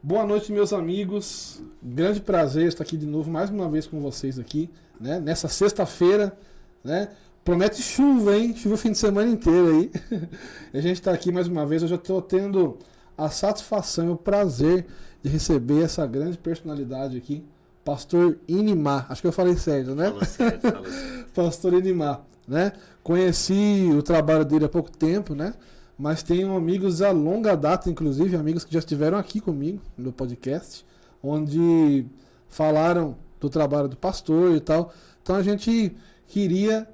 Boa noite, meus amigos. Grande prazer estar aqui de novo, mais uma vez com vocês aqui, né? Nessa sexta-feira, né? Promete chuva, hein? Chuva o fim de semana inteiro aí. A gente está aqui mais uma vez. Eu já estou tendo a satisfação e o prazer de receber essa grande personalidade aqui, Pastor Inimar. Acho que eu falei certo, né? Falou certo. Pastor Inimar, né? Conheci o trabalho dele há pouco tempo, né? Mas tenho amigos a longa data, inclusive, amigos que já estiveram aqui comigo no podcast, onde falaram do trabalho do pastor e tal. Então a gente queria,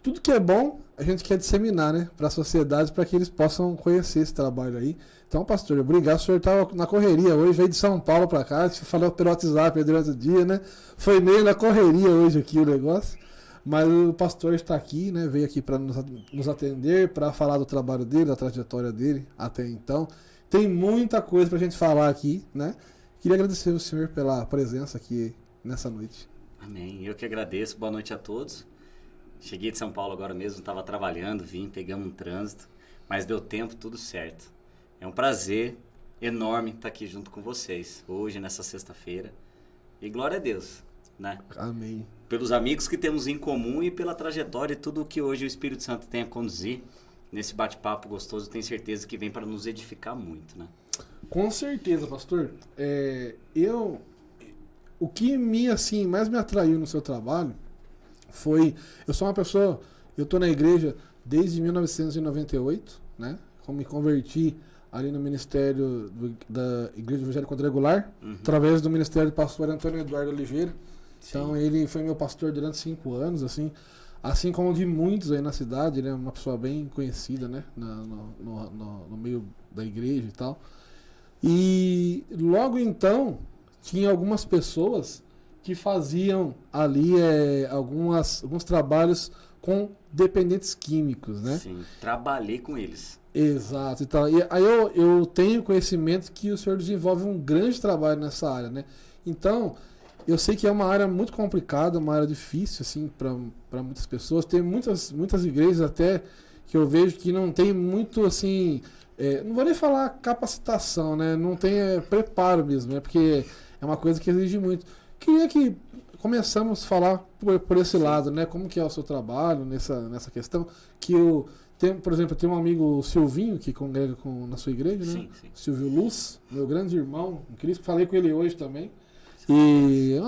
tudo que é bom, a gente quer disseminar, né, para a sociedade, para que eles possam conhecer esse trabalho aí. Então, pastor, obrigado. O senhor estava na correria hoje, veio de São Paulo para cá, você falou pelo WhatsApp durante o dia, né? Foi meio na correria hoje aqui o negócio. Mas o pastor está aqui, né? Veio aqui para nos atender, para falar do trabalho dele, da trajetória dele até então. Tem muita coisa para a gente falar aqui, né? Queria agradecer ao senhor pela presença aqui nessa noite. Amém. Eu que agradeço. Boa noite a todos. Cheguei de São Paulo agora mesmo, estava trabalhando, vim, pegamos um trânsito, mas deu tempo, tudo certo. É um prazer enorme estar aqui junto com vocês, hoje, nessa sexta-feira. E glória a Deus, né? Amém. Pelos amigos que temos em comum e pela trajetória e tudo o que hoje o Espírito Santo tem a conduzir nesse bate-papo gostoso, tenho certeza que vem para nos edificar muito, né? Com certeza, pastor. O que mais me atraiu no seu trabalho foi... Eu sou uma pessoa... Eu estou na igreja desde 1998, né? Eu me converti ali no ministério da Igreja Evangélica Quadrangular, através do ministério do pastor Antônio Eduardo Oliveira. Então ele foi meu pastor durante 5 anos, assim como de muitos aí na cidade. Ele é uma pessoa bem conhecida, né, no meio da igreja e tal. E logo então tinha algumas pessoas que faziam ali alguns trabalhos com dependentes químicos, né? Sim, trabalhei com eles. Exato. Então, e aí eu tenho conhecimento que o senhor desenvolve um grande trabalho nessa área, né? Então, eu sei que é uma área muito complicada, uma área difícil, assim, para muitas pessoas. Tem muitas igrejas até que eu vejo que não tem muito, assim, não vou nem falar capacitação, né? Não tem preparo mesmo, né? Porque é uma coisa que exige muito. Queria que começamos a falar por esse lado, né? Como que é o seu trabalho nessa questão. Por exemplo, eu tenho um amigo, o Silvinho, que congrega na sua igreja, né? Sim. Silvio Luz, meu grande irmão em Cristo. Falei com ele hoje também. E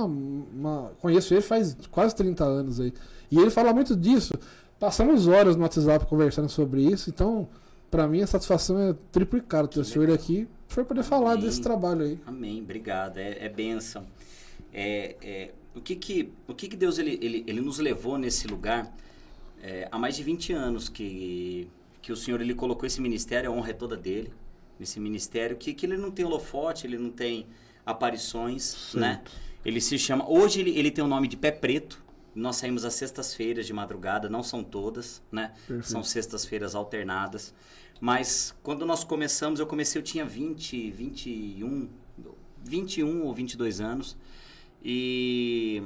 conheço ele faz quase 30 anos aí. E ele fala muito disso. Passamos horas no WhatsApp conversando sobre isso. Então, para mim, a satisfação é triplicada ter o senhor aqui para poder falar desse trabalho aí. Amém, obrigado. É bênção. O que Deus ele nos levou nesse lugar há mais de 20 anos que o Senhor ele colocou esse ministério, a honra é toda dele, nesse ministério, que ele não tem holofote, ele não tem aparições, certo, né? Ele se chama... Hoje ele tem o nome de Pé Preto. Nós saímos às sextas-feiras de madrugada, não são todas, né? Perfeito. São sextas-feiras alternadas. Mas quando nós começamos, eu tinha 21 ou 22 anos. E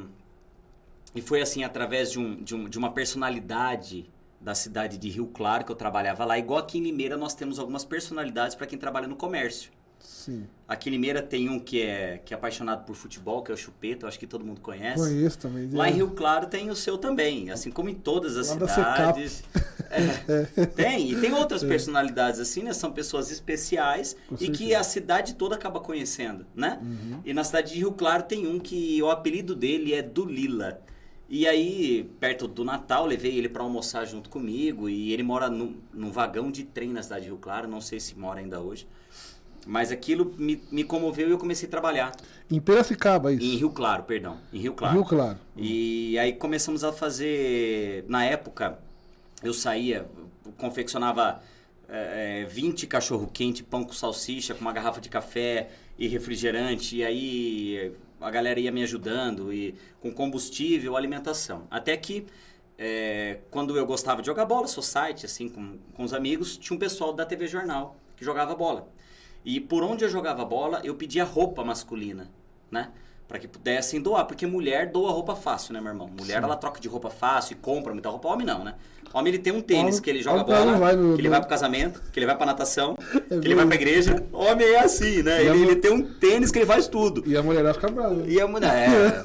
foi assim, através de uma personalidade da cidade de Rio Claro, que eu trabalhava lá. Igual aqui em Limeira, nós temos algumas personalidades para quem trabalha no comércio. Sim. Aqui em Limeira tem um que é apaixonado por futebol, que é o Chupeta, eu acho que todo mundo conhece. Conheço também. Lá em Rio Claro tem o seu também, assim como em todas as cidades. Tem, e tem outras personalidades assim, né? São pessoas especiais e que a cidade toda acaba conhecendo, né? E na cidade de Rio Claro tem um que o apelido dele é do Lila. E aí, perto do Natal, levei ele para almoçar junto comigo e ele mora num vagão de trem na cidade de Rio Claro, não sei se mora ainda hoje. Mas aquilo me comoveu e eu comecei a trabalhar. Em Piracicaba, isso? Em Rio Claro, perdão. Em Rio Claro. Rio Claro. E aí começamos a fazer... Na época, eu saía, confeccionava 20 cachorro-quente, pão com salsicha, com uma garrafa de café e refrigerante. E aí a galera ia me ajudando, e com combustível, alimentação. Até que, quando eu gostava de jogar bola, society, assim, com os amigos, tinha um pessoal da TV Jornal que jogava bola. E por onde eu jogava bola, eu pedia roupa masculina, né? para que pudessem doar, porque mulher doa roupa fácil, né, meu irmão? Mulher, ela troca de roupa fácil e compra muita roupa. Homem não, né? Homem, ele tem um tênis que ele joga bola, que ele vai pro casamento, que ele vai pra natação, que ele vai pra igreja. Homem é assim, né? Ele tem um tênis que ele faz tudo. E a mulher vai ficar brava. E a mulher,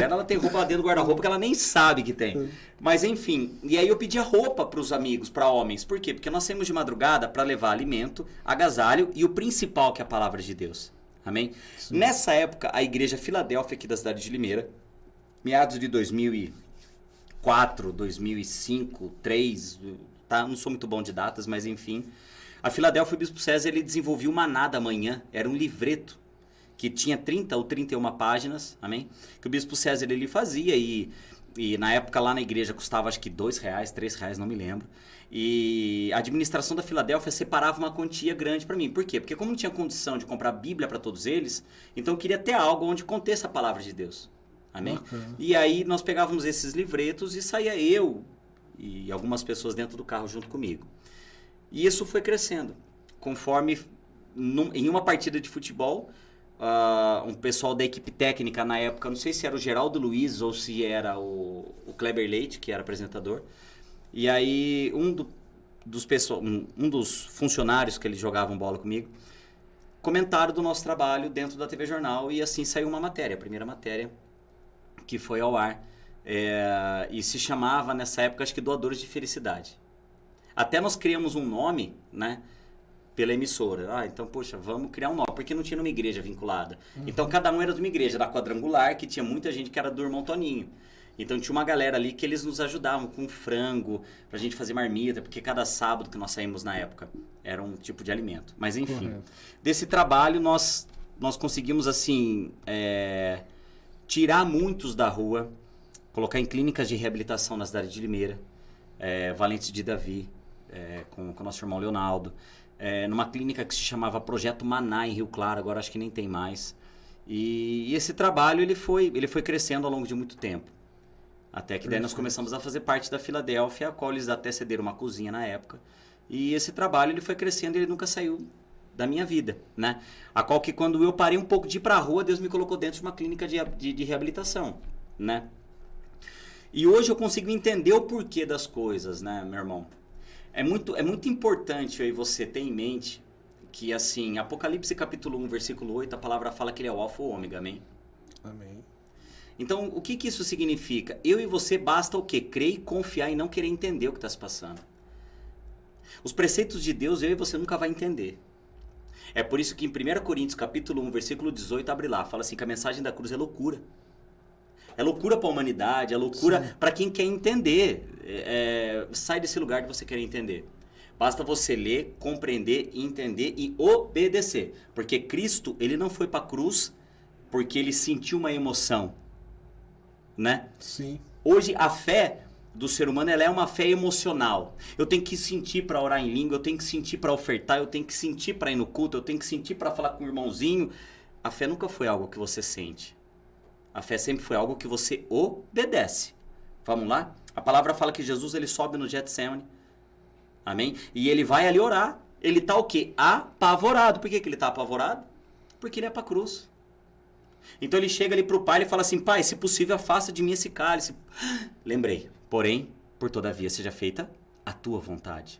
ela tem roupa dentro do guarda-roupa que ela nem sabe que tem. Mas enfim, e aí eu pedia roupa pros amigos, pra homens. Por quê? Porque nós saímos de madrugada pra levar alimento, agasalho e o principal, que é a palavra de Deus. Amém? Sim. Nessa época, a igreja Filadélfia, aqui da cidade de Limeira, meados de 2004, 2005, 2003, tá? Não sou muito bom de datas, mas enfim. A Filadélfia, o Bispo César, ele desenvolveu uma nada amanhã, era um livreto que tinha 30 ou 31 páginas, amém? Que o Bispo César ele fazia e na época lá na igreja custava acho que R$2, R$3, não me lembro. E a administração da Filadélfia separava uma quantia grande para mim. Por quê? Porque como não tinha condição de comprar Bíblia para todos eles, então eu queria ter algo onde contesse a palavra de Deus. Amém? E aí nós pegávamos esses livretos e saía eu e algumas pessoas dentro do carro junto comigo. E isso foi crescendo. Conforme em uma partida de futebol, um pessoal da equipe técnica na época, não sei se era o Geraldo Luiz ou se era o Kleber Leite, que era apresentador. E aí um dos funcionários que eles jogavam bola comigo, comentaram do nosso trabalho dentro da TV Jornal e assim saiu uma matéria, a primeira matéria que foi ao ar. E se chamava nessa época, acho que Doadores de Felicidade. Até nós criamos um nome, né? Pela emissora. Então, poxa, vamos criar um nome, porque não tinha uma igreja vinculada. Então, cada um era de uma igreja, da Quadrangular, que tinha muita gente que era do Irmão Toninho. Então, tinha uma galera ali que eles nos ajudavam com frango, pra gente fazer marmita, porque cada sábado que nós saímos na época era um tipo de alimento. Mas, enfim, desse trabalho nós conseguimos, assim, tirar muitos da rua, colocar em clínicas de reabilitação na cidade de Limeira, Valentes de Davi, com o nosso irmão Leonardo, numa clínica que se chamava Projeto Maná, em Rio Claro, agora acho que nem tem mais. E esse trabalho ele foi crescendo ao longo de muito tempo. Até que daí nós começamos a fazer parte da Filadélfia, a qual eles até cederam uma cozinha na época. E esse trabalho ele foi crescendo e ele nunca saiu da minha vida, né? A qual que quando eu parei um pouco de ir pra rua, Deus me colocou dentro de uma clínica de reabilitação, né? E hoje eu consigo entender o porquê das coisas, né, meu irmão? É muito importante aí você ter em mente que, assim, Apocalipse capítulo 1, versículo 8, a palavra fala que ele é o alfa e o ômega, amém? Amém. Então, o que isso significa? Eu e você basta o quê? Crer e confiar e não querer entender o que está se passando. Os preceitos de Deus, eu e você nunca vai entender. É por isso que em 1 Coríntios capítulo 1, versículo 18, abre lá, fala assim que a mensagem da cruz é loucura. É loucura para a humanidade, é loucura para quem quer entender. Sai desse lugar de você querer entender. Basta você ler, compreender, entender e obedecer. Porque Cristo, ele não foi para a cruz porque ele sentiu uma emoção. Né? Sim. Hoje, a fé do ser humano ela é uma fé emocional. Eu tenho que sentir para orar em língua, eu tenho que sentir para ofertar, eu tenho que sentir para ir no culto, eu tenho que sentir para falar com o irmãozinho. A fé nunca foi algo que você sente. A fé sempre foi algo que você obedece. Vamos lá? A palavra fala que Jesus ele sobe no Getsemane. Amém? E ele vai ali orar. Ele está o quê? Apavorado. Por que ele está apavorado? Porque ele é para a cruz. Então ele chega ali para o pai e fala assim, pai, se possível afasta de mim esse cálice. Lembrei, porém, por todavia seja feita a tua vontade.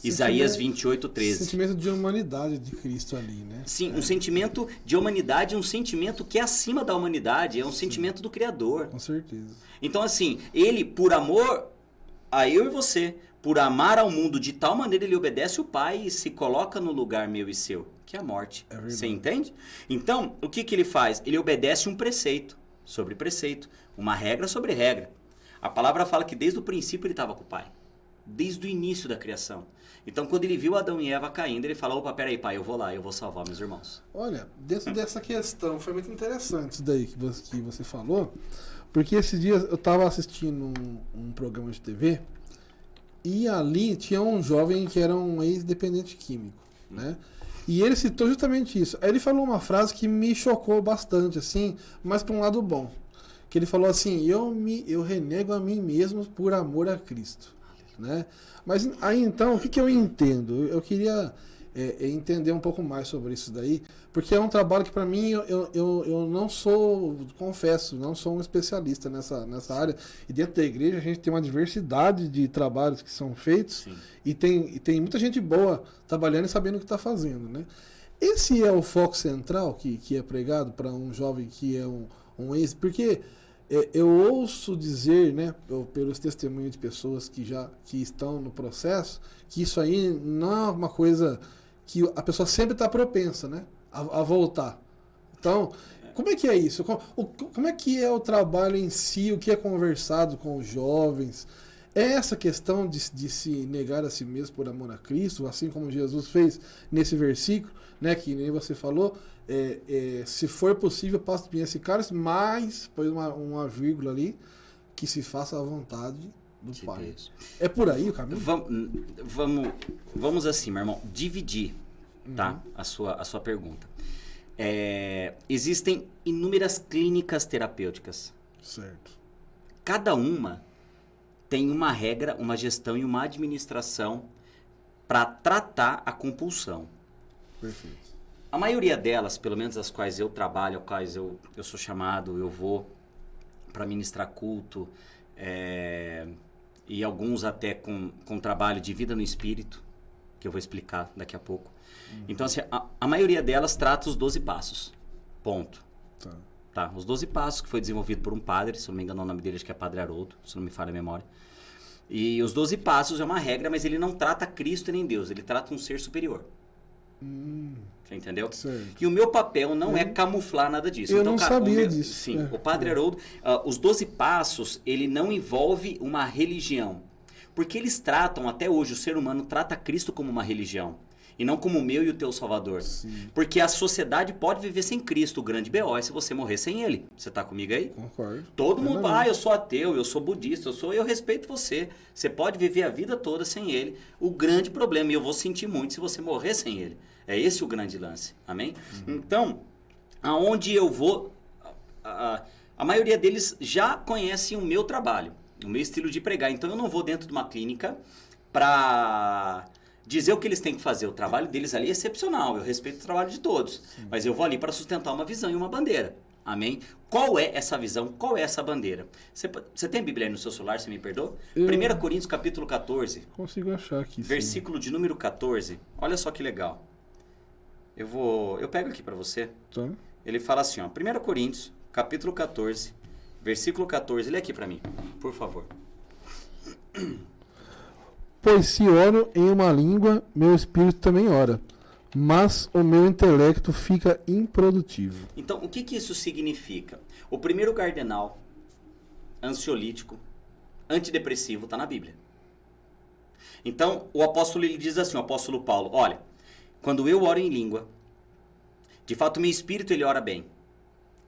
Isaías 28, 13. Sentimento de humanidade de Cristo ali, né? Sim, um sentimento de humanidade, um sentimento que é acima da humanidade, é um sentimento do Criador. Com certeza. Então assim, ele por amor a eu e você, por amar ao mundo de tal maneira, ele obedece o Pai e se coloca no lugar meu e seu, que é a morte. Você entende? Então, o que ele faz? Ele obedece um preceito sobre preceito, uma regra sobre regra. A palavra fala que desde o princípio ele estava com o Pai. Desde o início da criação. Então, quando ele viu Adão e Eva caindo, ele falou, opa, peraí, pai, eu vou lá, eu vou salvar meus irmãos. Olha, dentro dessa questão, foi muito interessante isso daí que você falou, porque esses dias eu estava assistindo um programa de TV e ali tinha um jovem que era um ex-dependente químico, né? E ele citou justamente isso. Aí ele falou uma frase que me chocou bastante, assim, mas para um lado bom. Que ele falou assim, eu renego a mim mesmo por amor a Cristo. Né? Mas aí então, o que eu entendo? Eu queria entender um pouco mais sobre isso daí, porque é um trabalho que para mim eu não sou, confesso, não sou um especialista nessa área, e dentro da igreja a gente tem uma diversidade de trabalhos que são feitos. Sim. E tem muita gente boa trabalhando e sabendo o que está fazendo, né? Esse é o foco central que é pregado para um jovem que é um ex, porque eu ouço dizer, né, pelos testemunhos de pessoas que estão no processo, que isso aí não é uma coisa que a pessoa sempre está propensa, né, a voltar. Então, como é que é isso? Como é que é o trabalho em si, o que é conversado com os jovens? É essa questão de se negar a si mesmo por amor a Cristo, assim como Jesus fez nesse versículo, né, que nem você falou, se for possível, passe de mim esse cálice, mas, pôs uma vírgula ali, que se faça a vontade do Pai. Deus. É por aí o caminho? Vamos assim, meu irmão, dividir, tá, a sua pergunta. Existem inúmeras clínicas terapêuticas. Certo. Cada uma tem uma regra, uma gestão e uma administração para tratar a compulsão. Perfeito. A maioria delas, pelo menos as quais eu trabalho, as quais eu sou chamado, eu vou para ministrar culto, e alguns até com trabalho de vida no espírito, que eu vou explicar daqui a pouco. Então, assim, a maioria delas trata os 12 passos. Ponto. Tá? Os 12 passos, que foi desenvolvido por um padre, se eu não me engano o nome dele, acho que é Padre Haroldo, se não me falha a memória. E os 12 passos é uma regra, mas ele não trata Cristo nem Deus, ele trata um ser superior. Você entendeu? Certo. E o meu papel não é camuflar nada disso. Eu então, não sabia disso. Sim, o Padre Haroldo, os 12 passos, ele não envolve uma religião. Porque eles tratam, até hoje, o ser humano trata Cristo como uma religião. E não como o meu e o teu Salvador. Sim. Porque a sociedade pode viver sem Cristo. O grande BO é se você morrer sem Ele. Você está comigo aí? Concordo. Todo mundo, eu sou ateu, eu sou budista, eu respeito você. Você pode viver a vida toda sem Ele. O grande problema, e eu vou sentir muito se você morrer sem Ele. É esse o grande lance. Amém? Então, aonde eu vou, a maioria deles já conhecem o meu trabalho, o meu estilo de pregar. Então, eu não vou dentro de uma clínica para dizer o que eles têm que fazer. O trabalho deles ali é excepcional. Eu respeito o trabalho de todos. Sim. Mas eu vou ali para sustentar uma visão e uma bandeira. Amém? Qual é essa visão? Qual é essa bandeira? Você tem a Bíblia aí no seu celular, você me perdoa? 1 Coríntios capítulo 14. Consigo achar aqui. Versículo de número 14. Olha só que legal. Eu pego aqui para você. Tá. Ele fala assim, ó, 1 Coríntios capítulo 14, versículo 14. Lê aqui para mim, por favor. Pois se oro em uma língua, meu espírito também ora, mas o meu intelecto fica improdutivo. Então, o que isso significa? O primeiro cardenal ansiolítico, antidepressivo, está na Bíblia. Então, o apóstolo ele diz assim, o apóstolo Paulo, olha, quando eu oro em língua, de fato o meu espírito ele ora bem,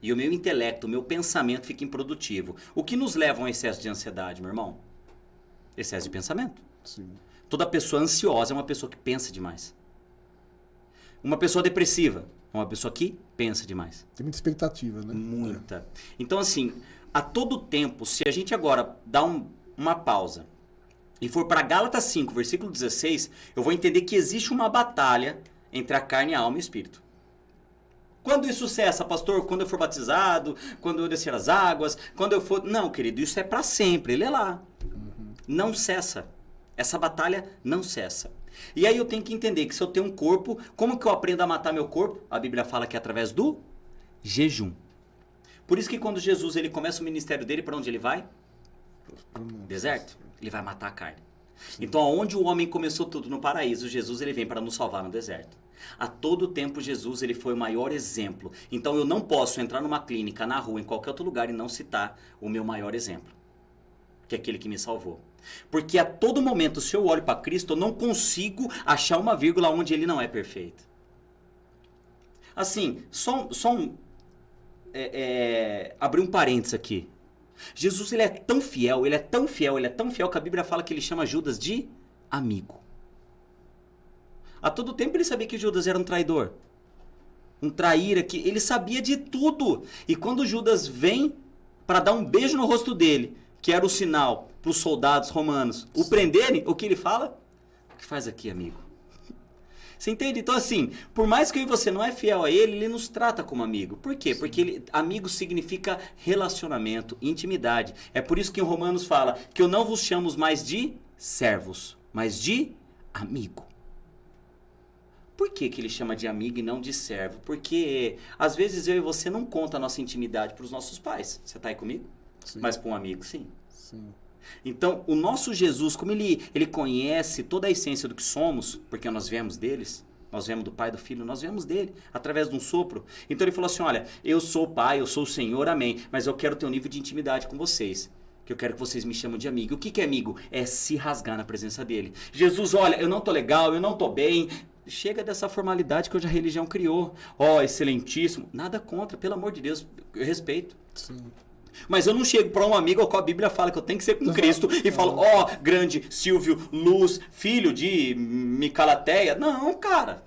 e o meu intelecto, o meu pensamento fica improdutivo. O que nos leva a um excesso de ansiedade, meu irmão? Excesso de pensamento. Sim. Toda pessoa ansiosa é uma pessoa que pensa demais. Uma pessoa depressiva é uma pessoa que pensa demais. Tem muita expectativa, né? Muita. Então, assim, a todo tempo, se a gente agora dá uma pausa e for para Gálatas 5, versículo 16, eu vou entender que existe uma batalha entre a carne, a alma e o espírito. Quando isso cessa, pastor? Quando eu for batizado? Quando eu descer as águas? Quando eu for... Não, querido, isso é para sempre. Ele é lá. Não cessa. Essa batalha não cessa. E aí eu tenho que entender que se eu tenho um corpo, como que eu aprendo a matar meu corpo? A Bíblia fala que é através do jejum. Por isso que quando Jesus ele começa o ministério dele, para onde ele vai? Deserto. Ele vai matar a carne. Sim. Então, aonde o homem começou tudo no paraíso, Jesus ele vem para nos salvar no deserto. A todo tempo, Jesus ele foi o maior exemplo. Então, eu não posso entrar numa clínica, na rua, em qualquer outro lugar e não citar o meu maior exemplo, que é aquele que me salvou. Porque a todo momento, se eu olho para Cristo, eu não consigo achar uma vírgula onde ele não é perfeito. Assim, abrir um parênteses aqui. Jesus ele é tão fiel, ele é tão fiel, ele é tão fiel que a Bíblia fala que ele chama Judas de amigo. A todo tempo ele sabia que Judas era um traidor. Um traíra, que ele sabia de tudo. E quando Judas vem para dar um beijo no rosto dele, que era o sinal para os soldados romanos o prenderem, o que ele fala? O que faz aqui, amigo? Você entende? Então, assim, por mais que eu e você não é fiel a ele, ele nos trata como amigo. Por quê? Sim. Porque amigo significa relacionamento, intimidade. É por isso que em Romanos fala que eu não vos chamo mais de servos, mas de amigo. Por que ele chama de amigo e não de servo? Porque às vezes eu e você não conta a nossa intimidade para os nossos pais. Você está aí comigo? Sim. Mas para um amigo, sim. Sim. Então, o nosso Jesus, como ele conhece toda a essência do que somos, porque nós viemos deles, nós viemos do Pai e do Filho, nós viemos dele, através de um sopro. Então ele falou assim, olha, eu sou o Pai, eu sou o Senhor, amém, mas eu quero ter um nível de intimidade com vocês. Que eu quero que vocês me chamem de amigo. O que é amigo? É se rasgar na presença dele. Jesus, olha, eu não tô legal, eu não tô bem. Chega dessa formalidade que hoje a religião criou. Ó, excelentíssimo. Nada contra, pelo amor de Deus, eu respeito. Sim. Mas eu não chego para um amigo ao qual a Bíblia fala que eu tenho que ser com Cristo e falo, ó, grande Silvio Luz, filho de Micalateia. Não, cara.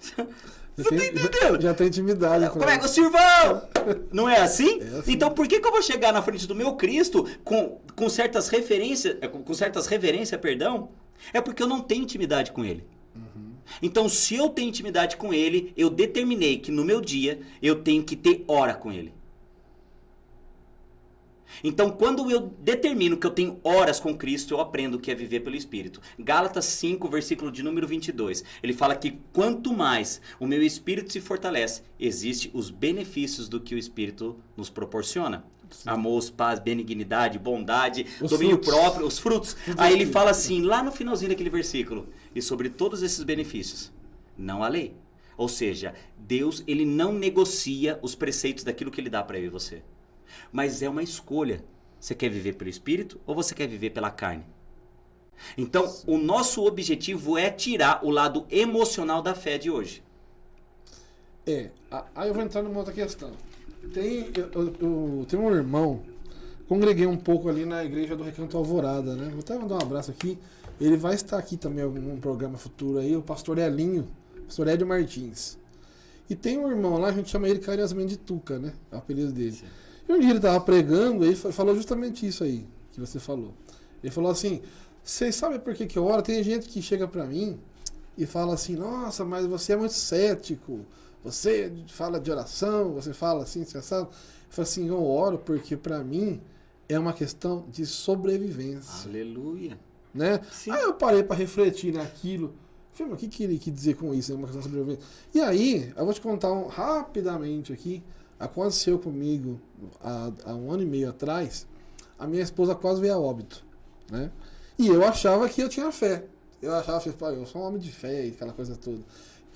Você tá entendendo? Já tem intimidade. Como é que o Silvão? Não é assim? É assim? Então por que eu vou chegar na frente do meu Cristo com certas referências, perdão? É porque eu não tenho intimidade com ele. Então, se eu tenho intimidade com ele, eu determinei que no meu dia eu tenho que ter hora com ele. Então, quando eu determino que eu tenho horas com Cristo, eu aprendo o que é viver pelo Espírito. Gálatas 5, versículo de número 22. Ele fala que quanto mais o meu Espírito se fortalece, existem os benefícios do que o Espírito nos proporciona. Sim. Amor, paz, benignidade, bondade, domínio próprio, os frutos. Aí ele fala assim, lá no finalzinho daquele versículo, e sobre todos esses benefícios, não há lei. Ou seja, Deus, ele não negocia os preceitos daquilo que ele dá para eu e você. Mas é uma escolha. Você quer viver pelo Espírito ou você quer viver pela carne? Então, o nosso objetivo é tirar o lado emocional da fé de hoje. Aí eu vou entrar numa outra questão. Eu tenho um irmão, congreguei um pouco ali na igreja do Recanto Alvorada, né? Vou até mandar um abraço aqui. Ele vai estar aqui também em algum programa futuro aí, o pastor Elinho, pastor Hélio Martins. E tem um irmão lá, a gente chama ele carinhosamente de Tuca, né? É o apelido dele. Sim. E um dia ele estava pregando, ele falou justamente isso aí, que você falou. Ele falou assim, vocês sabem por que eu oro? Tem gente que chega pra mim e fala assim, nossa, mas você é muito cético, você fala de oração, você fala assim, você sabe? Eu falo assim, eu oro porque pra mim é uma questão de sobrevivência. Aleluia. Né? Aí eu parei pra refletir naquilo. Falei, mas o que ele quis dizer com isso? É uma questão de sobrevivência. E aí, eu vou te contar rapidamente aqui. Aconteceu comigo há 1 ano e meio atrás. A minha esposa quase veio a óbito, né? E eu achava que eu tinha fé. Eu achava que eu sou um homem de fé e aquela coisa toda.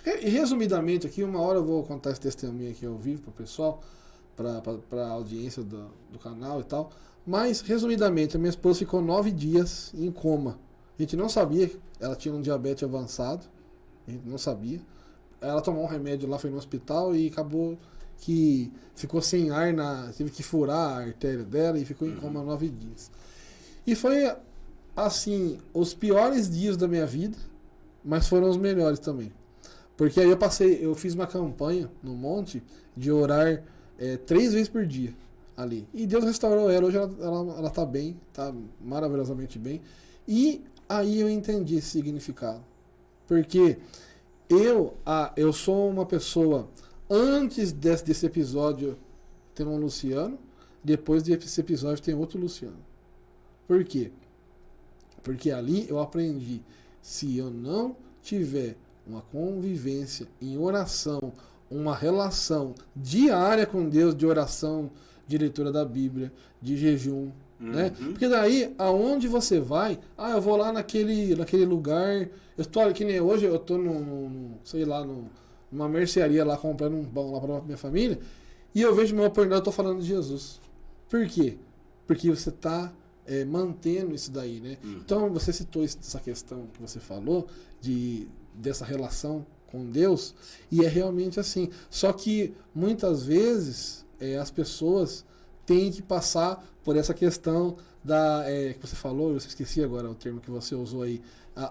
E, resumidamente aqui, uma hora eu vou contar esse testemunho aqui ao vivo para o pessoal, para a audiência do canal e tal. Mas, resumidamente, a minha esposa ficou 9 dias em coma. A gente não sabia que ela tinha um diabetes avançado. A gente não sabia. Ela tomou um remédio lá, foi no hospital e acabou que ficou sem ar, teve que furar a artéria dela e ficou em coma 9 dias. E foi, assim, os piores dias da minha vida, mas foram os melhores também. Porque aí eu fiz uma campanha no monte de orar 3 vezes por dia ali. E Deus restaurou ela, hoje ela tá bem, tá maravilhosamente bem. E aí eu entendi esse significado. Porque eu sou uma pessoa... Antes desse episódio tem um Luciano, depois desse episódio tem outro Luciano. Por quê? Porque ali eu aprendi, se eu não tiver uma convivência em oração, uma relação diária com Deus, de oração, de leitura da Bíblia, de jejum, né? Porque daí, aonde você vai, eu vou lá naquele lugar, eu estou aqui, nem hoje, eu estou numa mercearia lá comprando um pão lá para minha família, e eu vejo meu oportunidade, eu estou falando de Jesus. Por quê? Porque você está mantendo isso daí, né? Então você citou essa questão que você falou dessa relação com Deus, e é realmente assim. Só que muitas vezes as pessoas têm que passar por essa questão que você falou, eu esqueci agora o termo que você usou aí.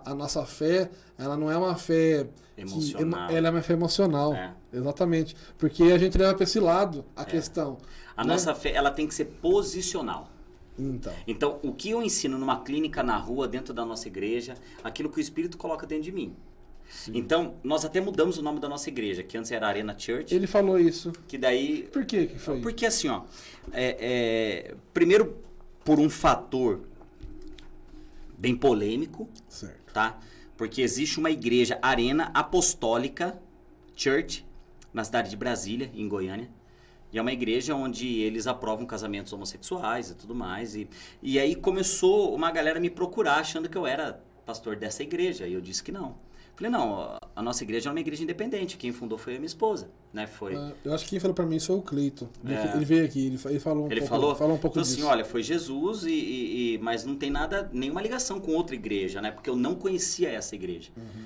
A nossa fé, ela não é uma fé emocional. Ela é uma fé emocional. Exatamente. Porque a gente leva para esse lado a questão. A nossa fé, ela tem que ser posicional. Então, o que eu ensino numa clínica na rua, dentro da nossa igreja, aquilo que o Espírito coloca dentro de mim. Sim. Então, nós até mudamos o nome da nossa igreja, que antes era Arena Church. Ele falou isso. Que daí... Por que foi? Porque assim, ó, primeiro por um fator bem polêmico, Certo. tá? Porque existe uma igreja Arena Apostólica Church na cidade de Brasília, em Goiânia. E é uma igreja onde eles aprovam casamentos homossexuais e tudo mais. E aí começou uma galera me procurar achando que eu era pastor dessa igreja. E eu disse que não. Falei, não, a nossa igreja é uma igreja independente. Quem fundou foi a minha esposa, né? Eu acho que quem falou pra mim foi o Cleiton. Ele veio aqui, ele falou um pouco disso. Assim, olha, foi Jesus, mas não tem nenhuma ligação com outra igreja, né? Porque eu não conhecia essa igreja. Uhum.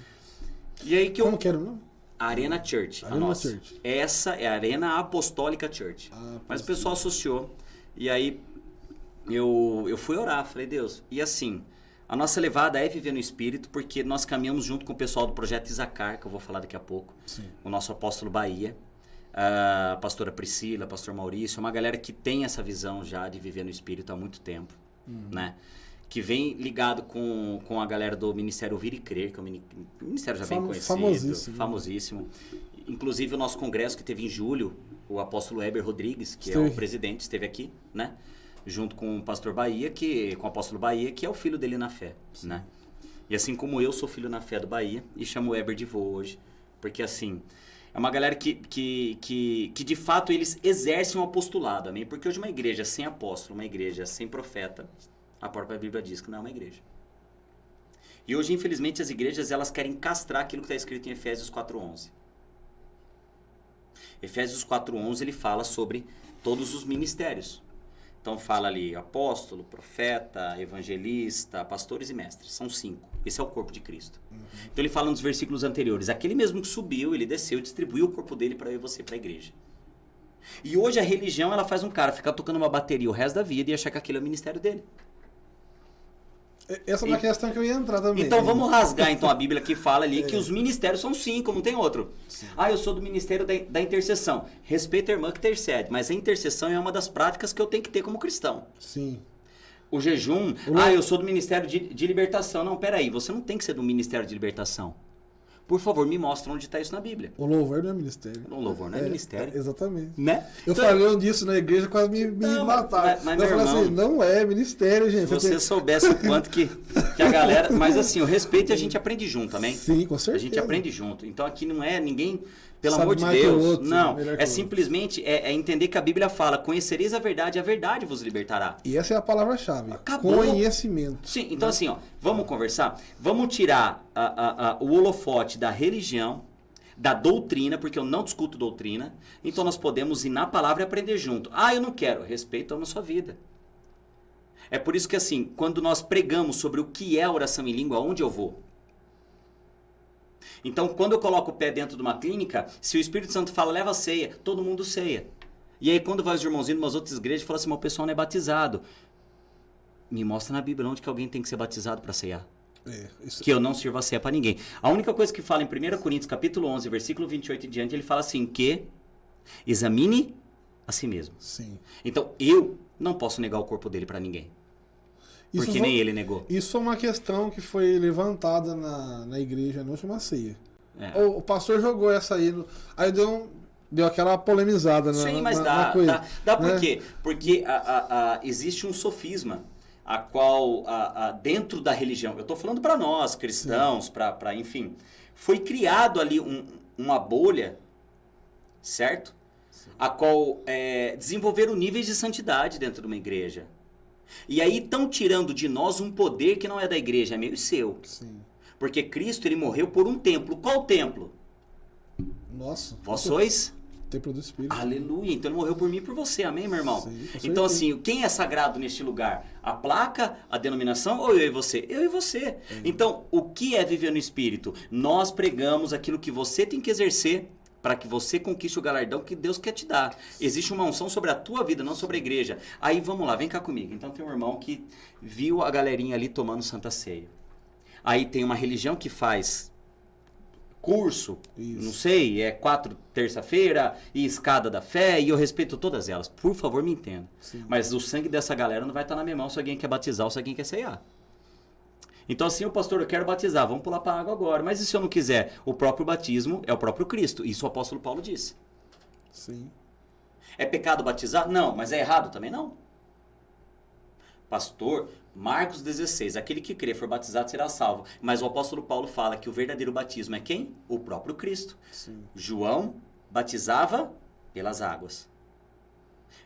E aí que Como que era o nome? Arena Church, a nossa. Church. Essa é a Arena Apostólica Church. Mas o pessoal associou. E aí eu fui orar, falei, Deus, e assim, a nossa levada é viver no Espírito, porque nós caminhamos junto com o pessoal do Projeto Isacar, que eu vou falar daqui a pouco. Sim. O nosso apóstolo Bahia, a pastora Priscila, pastor Maurício, uma galera que tem essa visão já de viver no Espírito há muito tempo, né? Que vem ligado com a galera do Ministério Ouvir e Crer, que é um ministério já bem conhecido, famosíssimo. Inclusive o nosso congresso que teve em julho, o apóstolo Heber Rodrigues, que é o presidente, esteve aqui, né? Junto com o pastor Bahia, com o apóstolo Bahia, que é o filho dele na fé, né? E assim como eu sou filho na fé do Bahia, e chamo o Heber de vô hoje, porque assim, é uma galera que de fato eles exercem um apostolado, amém? Porque hoje uma igreja sem apóstolo, uma igreja sem profeta, a própria Bíblia diz que não é uma igreja. E hoje, infelizmente, as igrejas elas querem castrar aquilo que está escrito em Efésios 4:11. Efésios 4:11 ele fala sobre todos os ministérios. Então fala ali apóstolo, profeta, evangelista, pastores e mestres. São 5. Esse é o corpo de Cristo. Então ele fala nos versículos anteriores. Aquele mesmo que subiu, ele desceu, distribuiu o corpo dele para eu e você, para a igreja. E hoje a religião ela faz um cara ficar tocando uma bateria o resto da vida e achar que aquilo é o ministério dele. Essa é uma questão que eu ia entrar também. Então vamos rasgar então a Bíblia que fala ali que os ministérios são 5, não tem outro. Sim. Eu sou do ministério da intercessão. Respeita a irmã que intercede, mas a intercessão é uma das práticas que eu tenho que ter como cristão. Sim. O jejum, eu sou do ministério de libertação. Não, peraí, você não tem que ser do ministério de libertação. Por favor, me mostra onde está isso na Bíblia. O louvor não é ministério. O louvor não é ministério. Exatamente. Né? Eu falei disso na igreja, quase me mataram. Mas eu falei assim, não é ministério, gente. Se você soubesse o quanto que a galera... Mas assim, o respeito a gente aprende junto, amém? Sim, com certeza. A gente aprende junto. Então aqui não é ninguém... Pelo amor de Deus, outro, não, é simplesmente entender que a Bíblia fala, conhecereis a verdade vos libertará. E essa é a palavra-chave, conhecimento. Sim, então assim, ó, vamos conversar, vamos tirar o holofote da religião, da doutrina, porque eu não discuto doutrina, então nós podemos ir na palavra e aprender junto. Eu não quero, respeito a sua vida. É por isso que assim, quando nós pregamos sobre o que é oração em língua, aonde eu vou? Então, quando eu coloco o pé dentro de uma clínica, se o Espírito Santo fala, leva a ceia, todo mundo ceia. E aí, quando vai os irmãozinhos de umas outras igrejas, fala assim, mas o pessoal não é batizado. Me mostra na Bíblia onde que alguém tem que ser batizado para ceiar. Que eu não sirva a ceia para ninguém. A única coisa que fala em 1 Coríntios, capítulo 11, versículo 28 em diante, ele fala assim, que examine a si mesmo. Sim. Então, eu não posso negar o corpo dele para ninguém. Porque nem ele negou. Isso é uma questão que foi levantada na igreja na última ceia. O pastor jogou essa aí. Aí deu aquela polemizada Sim, mas dá por quê? Porque existe um sofisma a qual dentro da religião, eu estou falando para nós, cristãos, para enfim, foi criado ali uma bolha, certo? Sim. A qual desenvolveram níveis de santidade dentro de uma igreja. E aí estão tirando de nós um poder que não é da igreja, é meu e seu. Sim. Porque Cristo ele morreu por um templo. Qual templo? Nossa. Vós sois? Templo do Espírito. Aleluia. Então ele morreu por mim e por você. Amém, meu irmão? Sim, então assim, quem é sagrado neste lugar? A placa, a denominação ou eu e você? Eu e você. Então, o que é viver no Espírito? Nós pregamos aquilo que você tem que exercer para que você conquiste o galardão que Deus quer te dar. Existe uma unção sobre a tua vida, não sobre a igreja. Aí vamos lá, vem cá comigo. Então tem um irmão que viu a galerinha ali tomando Santa Ceia. Aí tem uma religião que faz curso, não sei, 4 terça-feira e escada da fé, e eu respeito todas elas. Por favor, me entenda. Sim. Mas o sangue dessa galera não vai estar na minha mão se alguém quer batizar ou se alguém quer ceiar. Então assim, o pastor, eu quero batizar, vamos pular para a água agora. Mas e se eu não quiser? O próprio batismo é o próprio Cristo. Isso o apóstolo Paulo disse. Sim. É pecado batizar? Não, mas é errado também não. Pastor, Marcos 16, aquele que crê for batizado será salvo. Mas o apóstolo Paulo fala que o verdadeiro batismo é quem? O próprio Cristo. Sim. João batizava pelas águas.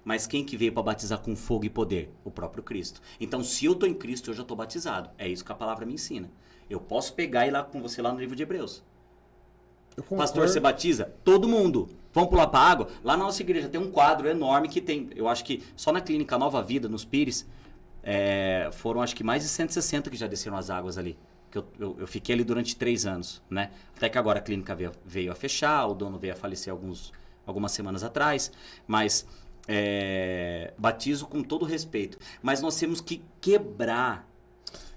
Mas quem que veio para batizar com fogo e poder? O próprio Cristo. Então, se eu estou em Cristo, eu já estou batizado. É isso que a palavra me ensina. Eu posso pegar e ir lá com você lá no livro de Hebreus. Pastor, você batiza? Todo mundo. Vamos pular para a água? Lá na nossa igreja tem um quadro enorme que tem, eu acho que só na clínica Nova Vida, nos Pires, foram acho que mais de 160 que já desceram as águas ali. Que eu fiquei ali durante 3 anos, né? Até que agora a clínica veio a fechar, o dono veio a falecer algumas semanas atrás, mas batizo com todo respeito. Mas nós temos que quebrar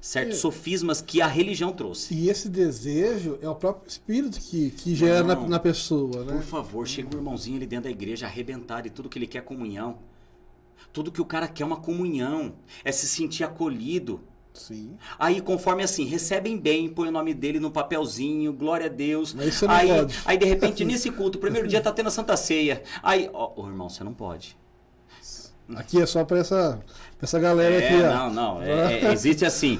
certos sofismas que a religião trouxe. E esse desejo é o próprio Espírito que gera na pessoa, né? Por favor, chega um irmãozinho ali dentro da igreja arrebentado e tudo que ele quer é comunhão. Tudo que o cara quer é uma comunhão, é se sentir acolhido. Sim. Aí, conforme assim, recebem bem, põe o nome dele no papelzinho, glória a Deus. Mas você não pode. Aí, de repente, nesse culto, o primeiro dia tá tendo a Santa Ceia. Aí, irmão, você não pode. Aqui é só pra essa galera aqui, ó. Não. Existe assim,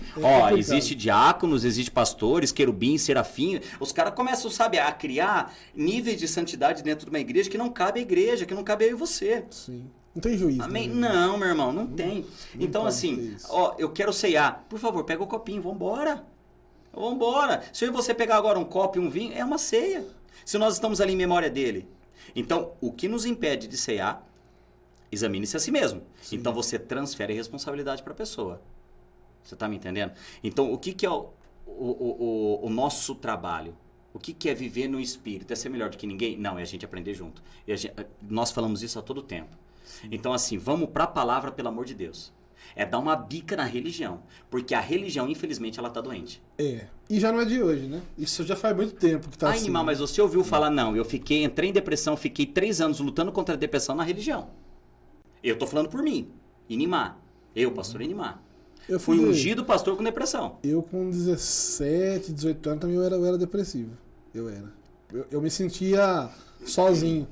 existe diáconos, existe pastores, querubins, serafim. Os caras começam, sabe, a criar níveis de santidade dentro de uma igreja que não cabe à igreja, que não cabe eu e você. Sim. Não tem juízo. Amém? Né? Não, meu irmão, não tem. Então, assim, eu quero ceiar. Por favor, pega o copinho, vambora. Vambora. Se eu e você pegar agora um copo e um vinho, é uma ceia. Se nós estamos ali em memória dele. Então, o que nos impede de ceiar, examine-se a si mesmo. Sim. Então, você transfere a responsabilidade para a pessoa. Você está me entendendo? Então, o que é o nosso trabalho? O que é viver no Espírito? É ser melhor do que ninguém? Não, é a gente aprender junto. Nós falamos isso a todo tempo. Então, assim, vamos para a palavra, pelo amor de Deus. É dar uma bica na religião. Porque a religião, infelizmente, ela tá doente. E já não é de hoje, né? Isso já faz muito tempo que tá assim. Animal, mas você ouviu falar, não, entrei em depressão, fiquei 3 anos lutando contra a depressão na religião. Eu tô falando por mim. Inimar. Eu, pastor Inimar. Eu fui ungido pastor com depressão. Eu com 17, 18 anos também eu era depressivo. Eu me sentia sozinho.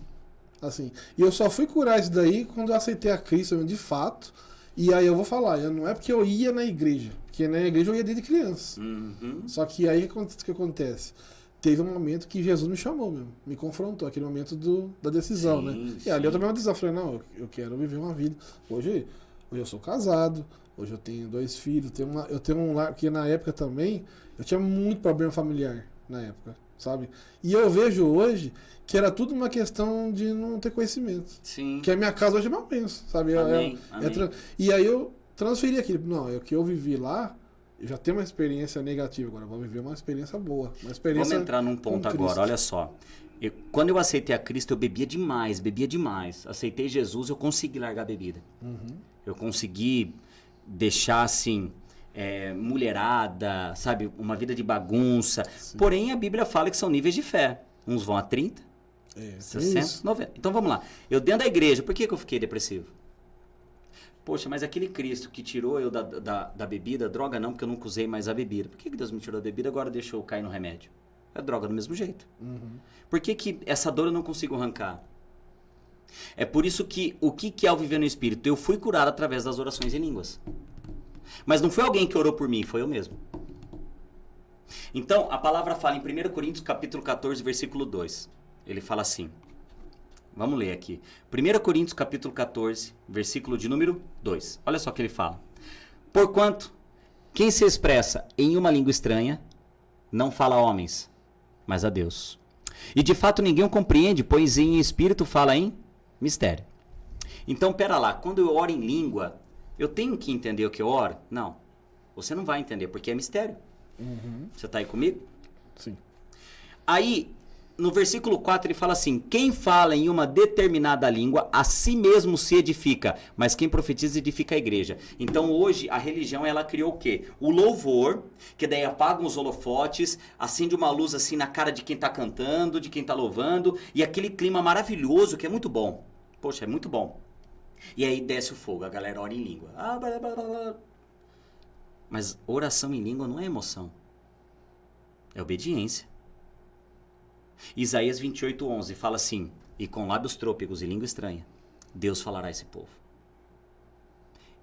Assim. E eu só fui curar isso daí quando eu aceitei a Cristo, de fato. E aí eu vou falar, não é porque eu ia na igreja, porque na igreja eu ia desde criança. Uhum. Só que aí o que acontece? Teve um momento que Jesus me chamou mesmo, me confrontou, aquele momento da decisão, sim, né? E ali eu tomei uma decisão, falei, não, eu quero viver uma vida. Hoje eu sou casado, hoje eu tenho 2 filhos, eu tenho um lar, porque na época também eu tinha muito problema familiar, na época, sabe? E eu vejo hoje que era tudo uma questão de não ter conhecimento. Sim. Que a minha casa hoje é uma bênção, sabe? Amém. E aí eu transferi aquilo. Não, é o que eu vivi lá, eu já tenho uma experiência negativa, agora eu vou viver uma experiência boa. Vamos entrar num ponto agora, olha só. Quando eu aceitei a Cristo, eu bebia demais. Aceitei Jesus, eu consegui largar a bebida. Uhum. Eu consegui deixar, assim, mulherada, sabe? Uma vida de bagunça. Sim. Porém, a Bíblia fala que são níveis de fé. Uns vão a 30, 60, 90. Então vamos lá. Eu dentro da igreja, por que eu fiquei depressivo? Poxa, mas aquele Cristo que tirou eu da bebida, droga não, porque eu nunca usei mais a bebida. Por que Deus me tirou da bebida e agora deixou eu cair no remédio? É droga do mesmo jeito. Uhum. Por que essa dor eu não consigo arrancar? É por isso que o que é o viver no Espírito? Eu fui curado através das orações em línguas. Mas não foi alguém que orou por mim, foi eu mesmo. Então, a palavra fala em 1 Coríntios capítulo 14, versículo 2. Ele fala assim. Vamos ler aqui. 1 Coríntios capítulo 14, versículo de número 2. Olha só o que ele fala. Porquanto, quem se expressa em uma língua estranha, não fala a homens, mas a Deus. E de fato ninguém o compreende, pois em espírito fala em mistério. Então, pera lá. Quando eu oro em língua, eu tenho que entender o que eu oro? Não. Você não vai entender, porque é mistério. Uhum. Você está aí comigo? Sim. Aí, no versículo 4, ele fala assim: quem fala em uma determinada língua, a si mesmo se edifica, mas quem profetiza edifica a igreja. Então, hoje, a religião, ela criou o quê? O louvor, que daí apagam os holofotes, acende uma luz assim na cara de quem está cantando, de quem está louvando, e aquele clima maravilhoso que é muito bom. Poxa, é muito bom. E aí desce o fogo, a galera ora em língua. Mas oração em língua não é emoção. É obediência. Isaías 28:11 fala assim: e com lábios trôpegos e língua estranha, Deus falará a esse povo.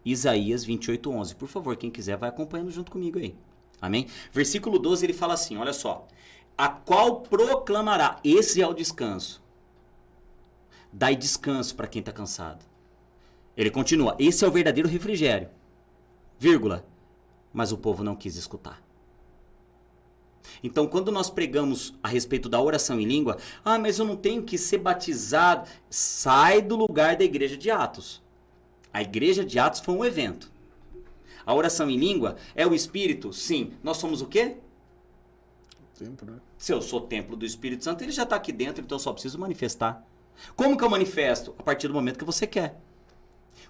Isaías 28:11. Por favor, quem quiser, vai acompanhando junto comigo aí. Amém? Versículo 12, ele fala assim, olha só. A qual proclamará, esse é o descanso. Dai descanso para quem está cansado. Ele continua, esse é o verdadeiro refrigério. Vírgula. Mas o povo não quis escutar. Então, quando nós pregamos a respeito da oração em língua, mas eu não tenho que ser batizado. Sai do lugar da igreja de Atos. A igreja de Atos foi um evento. A oração em língua é o Espírito? Sim. Nós somos o quê? Templo, né? Se eu sou templo do Espírito Santo, ele já está aqui dentro, então eu só preciso manifestar. Como que eu manifesto? A partir do momento que você quer.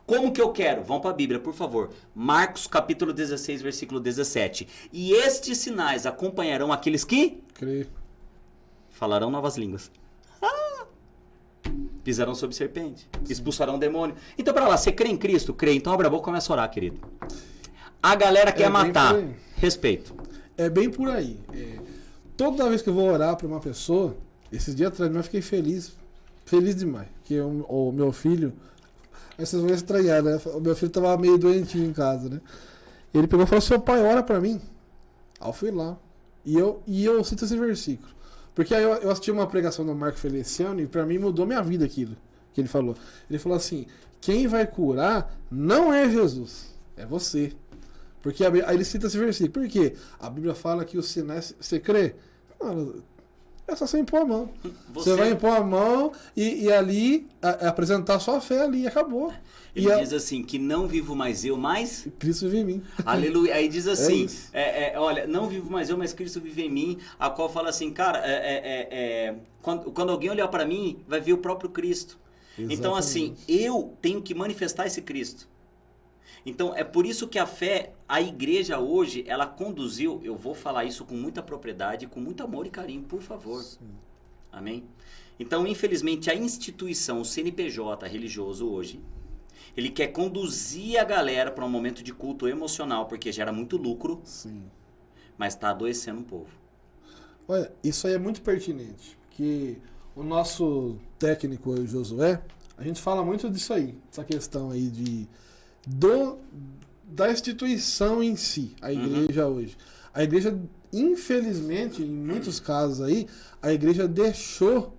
Como que eu quero? Vão para a Bíblia, por favor. Marcos capítulo 16, versículo 17. E estes sinais acompanharão aqueles que? Creio. Falarão novas línguas. Pisarão sobre serpente. Expulsarão demônio. Então, para lá, você crê em Cristo? Crê. Então, abre a boca e começa a orar, querido. A galera quer matar. Respeito. É bem por aí. Toda vez que eu vou orar para uma pessoa, esses dias atrás eu fiquei feliz. Feliz demais. Que o meu filho... Aí vocês vão estranhar, né? O meu filho tava meio doentinho em casa, né? Ele pegou e falou, seu pai, ora pra mim. Aí eu fui lá. E eu cito esse versículo. Porque aí eu assisti uma pregação do Marco Feliciano e pra mim mudou minha vida aquilo que ele falou. Ele falou assim, quem vai curar não é Jesus, é você. Porque aí ele cita esse versículo. Por quê? A Bíblia fala que os sinais... Você crê? Mano, é só você impor a mão. Você vai impor a mão e ali apresentar sua fé ali, acabou. Ele diz assim, que não vivo mais eu, mas... Cristo vive em mim. Aleluia. Aí diz assim, olha, não vivo mais eu, mas Cristo vive em mim. A qual fala assim, cara, quando alguém olhar para mim, vai ver o próprio Cristo. Exatamente. Então assim, eu tenho que manifestar esse Cristo. Então, é por isso que a fé, a igreja hoje, ela conduziu, eu vou falar isso com muita propriedade, com muito amor e carinho, por favor. Sim. Amém? Então, infelizmente, a instituição, o CNPJ religioso hoje, ele quer conduzir a galera para um momento de culto emocional, porque gera muito lucro, sim, mas está adoecendo um povo. Olha, isso aí é muito pertinente, porque o nosso técnico, o Josué, a gente fala muito disso aí, essa questão aí da instituição em si, a igreja hoje. A igreja, infelizmente, em muitos casos aí, a igreja deixou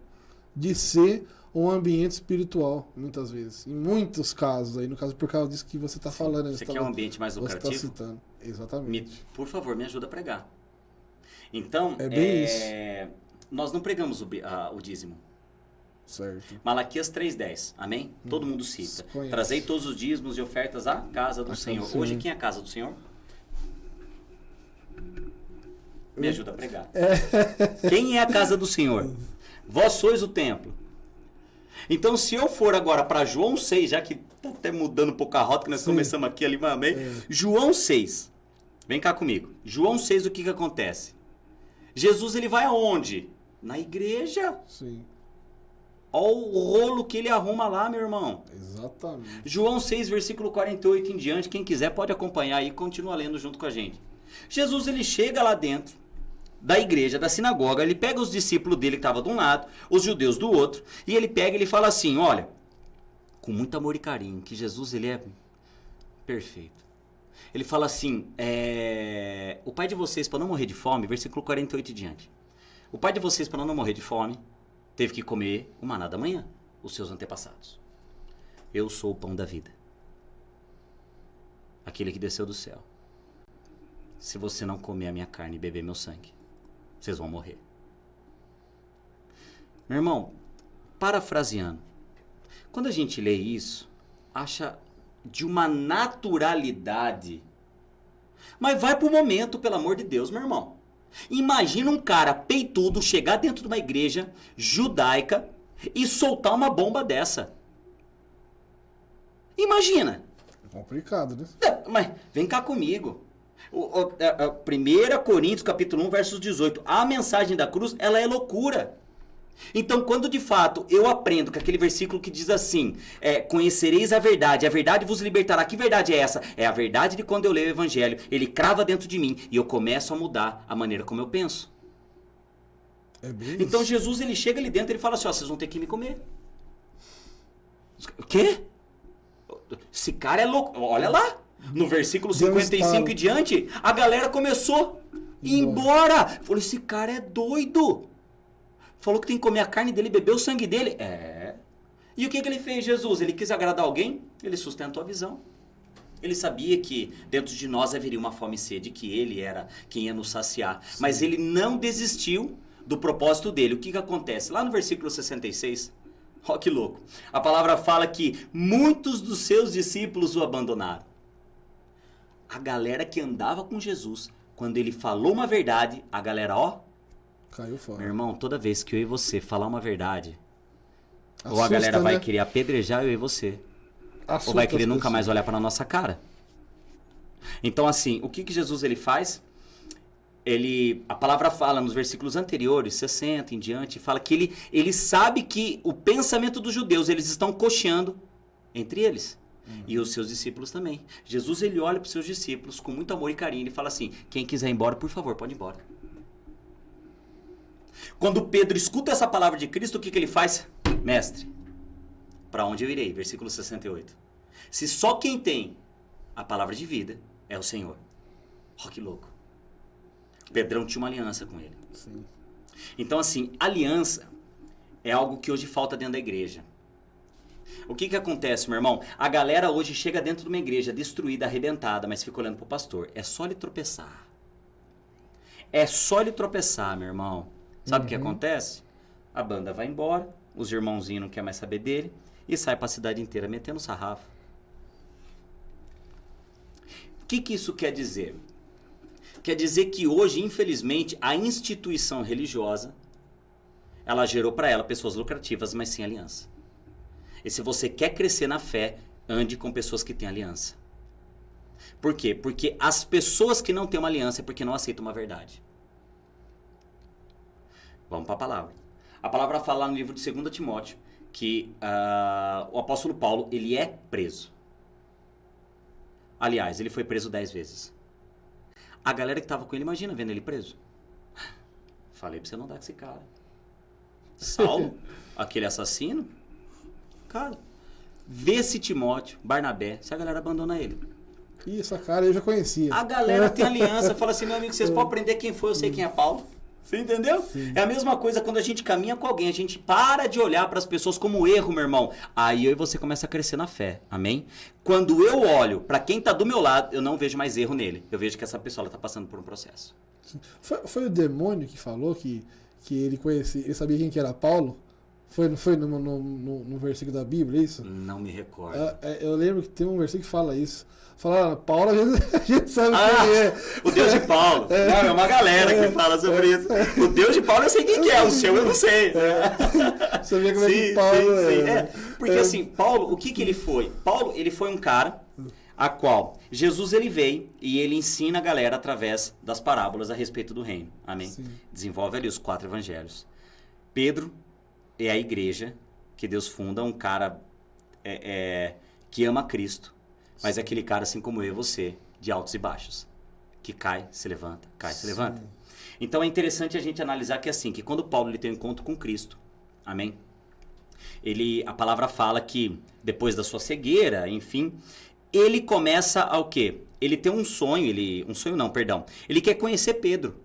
de ser um ambiente espiritual, muitas vezes. Em muitos casos aí, no caso, por causa disso que você está falando. Você quer um ambiente mais lucrativo? Você está citando. Exatamente. Por favor, me ajuda a pregar. Então, é bem isso. Nós não pregamos o dízimo. Certo. Malaquias 3:10, amém? Todo mundo cita. Trazei todos os dízimos e ofertas à casa do Senhor. Hoje, quem é a casa do Senhor? Me ajuda a pregar. Quem é a casa do Senhor? Vós sois o templo. Então, se eu for agora para João 6, já que tá até mudando um pouco a rota, que nós começamos aqui ali, amém? João 6. Vem cá comigo. João 6, o que acontece? Jesus, ele vai aonde? Na igreja. Sim. Olha o rolo que ele arruma lá, meu irmão. Exatamente. João 6, versículo 48 em diante. Quem quiser pode acompanhar aí e continua lendo junto com a gente. Jesus, ele chega lá dentro da igreja, da sinagoga. Ele pega os discípulos dele que estavam de um lado, os judeus do outro. E ele pega e ele fala assim, olha, com muito amor e carinho, que Jesus, ele é perfeito. Ele fala assim, o pai de vocês, para não morrer de fome, versículo 48 em diante. O pai de vocês, para não morrer de fome, teve que comer o maná da manhã, os seus antepassados. Eu sou o pão da vida. Aquele que desceu do céu. Se você não comer a minha carne e beber meu sangue, vocês vão morrer. Meu irmão, parafraseando, quando a gente lê isso, acha de uma naturalidade. Mas vai pro momento, pelo amor de Deus, meu irmão. Imagina um cara peitudo chegar dentro de uma igreja judaica e soltar uma bomba dessa. Imagina. É complicado, né? Mas vem cá comigo. 1 Coríntios capítulo 1, versos 18. A mensagem da cruz, ela é loucura. Então, quando de fato eu aprendo que aquele versículo que diz assim, conhecereis a verdade vos libertará. Que verdade é essa? É a verdade de quando eu leio o evangelho, ele crava dentro de mim e eu começo a mudar a maneira como eu penso. Então Jesus, ele chega ali dentro e ele fala assim, ó, vocês vão ter que me comer. O quê? Esse cara é louco. Olha lá, no versículo 55 e diante, a galera começou a ir embora. Falou, esse cara é doido. Falou que tem que comer a carne dele e beber o sangue dele. E o que ele fez, Jesus? Ele quis agradar alguém? Ele sustentou a visão. Ele sabia que dentro de nós haveria uma fome e sede, que ele era quem ia nos saciar. Sim. Mas ele não desistiu do propósito dele. O que acontece? Lá no versículo 66, ó que louco. A palavra fala que muitos dos seus discípulos o abandonaram. A galera que andava com Jesus, quando ele falou uma verdade, a galera, ó, caiu fora. Meu irmão, toda vez que eu e você falar uma verdade, ou a galera vai querer apedrejar eu e você, ou vai querer nunca mais olhar para a nossa cara. Então assim, o que Jesus ele faz? A palavra fala nos versículos anteriores, 60 em diante, fala que ele sabe que o pensamento dos judeus, eles estão cocheando entre eles. E os seus discípulos também. Jesus, ele olha para os seus discípulos com muito amor e carinho e fala assim, quem quiser ir embora, por favor, pode ir embora. Quando Pedro escuta essa palavra de Cristo, o que ele faz? Mestre, para onde eu irei? Versículo 68. Se só quem tem a palavra de vida é o Senhor. Oh, que louco. Pedrão tinha uma aliança com ele. Sim. Então, assim, aliança é algo que hoje falta dentro da igreja. O que acontece, meu irmão? A galera hoje chega dentro de uma igreja destruída, arrebentada, mas fica olhando pro pastor. É só ele tropeçar. É só ele tropeçar, meu irmão. Sabe o que acontece? A banda vai embora, os irmãozinhos não querem mais saber dele e sai pra cidade inteira metendo sarrafo. O que isso quer dizer? Quer dizer que hoje, infelizmente, a instituição religiosa, ela gerou para ela pessoas lucrativas, mas sem aliança. E se você quer crescer na fé, ande com pessoas que têm aliança. Por quê? Porque as pessoas que não têm uma aliança é porque não aceitam uma verdade. Vamos para a palavra. A palavra fala lá no livro de 2 Timóteo que o apóstolo Paulo, ele é preso. Aliás, ele foi preso 10 vezes. A galera que estava com ele, imagina vendo ele preso. Falei para você não dar com esse cara. Saulo, aquele assassino, cara, vê esse Timóteo, Barnabé, se a galera abandona ele. Ih, essa cara eu já conhecia. A galera tem aliança, fala assim, meu amigo, vocês podem aprender quem foi, eu sei quem é Paulo. Você entendeu? Sim. É a mesma coisa quando a gente caminha com alguém, a gente para de olhar para as pessoas como erro, meu irmão. Aí eu e você começa a crescer na fé, amém? Quando eu olho para quem está do meu lado, eu não vejo mais erro nele. Eu vejo que essa pessoa está passando por um processo. Foi o demônio que falou que ele conhecia, ele sabia quem que era Paulo? Não foi no versículo da Bíblia, isso? Não me recordo. Eu lembro que tem um versículo que fala isso. Fala, Paulo, a gente sabe quem é. O Deus de Paulo. Não, é uma galera que fala sobre isso. O Deus de Paulo eu sei quem que é, o seu eu não sei. Sabia como é que Paulo é. Porque assim, Paulo, o que ele foi? Paulo, ele foi um cara a qual Jesus ele veio e ele ensina a galera através das parábolas a respeito do reino. Amém? Sim. Desenvolve ali os 4 evangelhos. Pedro é a igreja que Deus funda, um cara que ama Cristo. Mas é aquele cara, assim como eu e você, de altos e baixos. Que cai, se levanta, cai, se levanta. Então é interessante a gente analisar que assim, que quando Paulo ele tem um encontro com Cristo, amém? A palavra fala que depois da sua cegueira, enfim, ele começa ao quê? Ele tem um sonho, ele quer conhecer Pedro.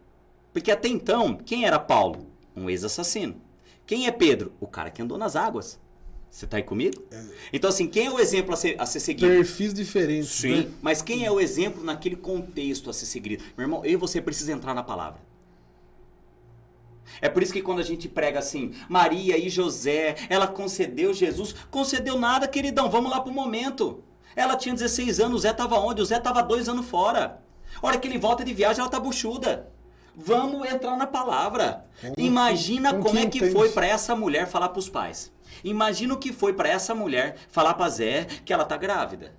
Porque até então, quem era Paulo? Um ex-assassino. Quem é Pedro? O cara que andou nas águas. Você tá aí comigo? Então, assim, quem é o exemplo a ser seguido? Perfis diferentes. Sim, né? mas quem é o exemplo naquele contexto a ser seguido? Meu irmão, eu e você precisa entrar na palavra. É por isso que quando a gente prega assim, Maria e José, ela concedeu Jesus. Concedeu nada, queridão, vamos lá pro momento. Ela tinha 16 anos, o Zé tava onde? O Zé tava 2 anos fora. A hora que ele volta de viagem, ela tá buchuda. Vamos entrar na palavra. Imagina como é que foi para essa mulher falar pros pais. Imagina o que foi para essa mulher falar para Zé que ela tá grávida.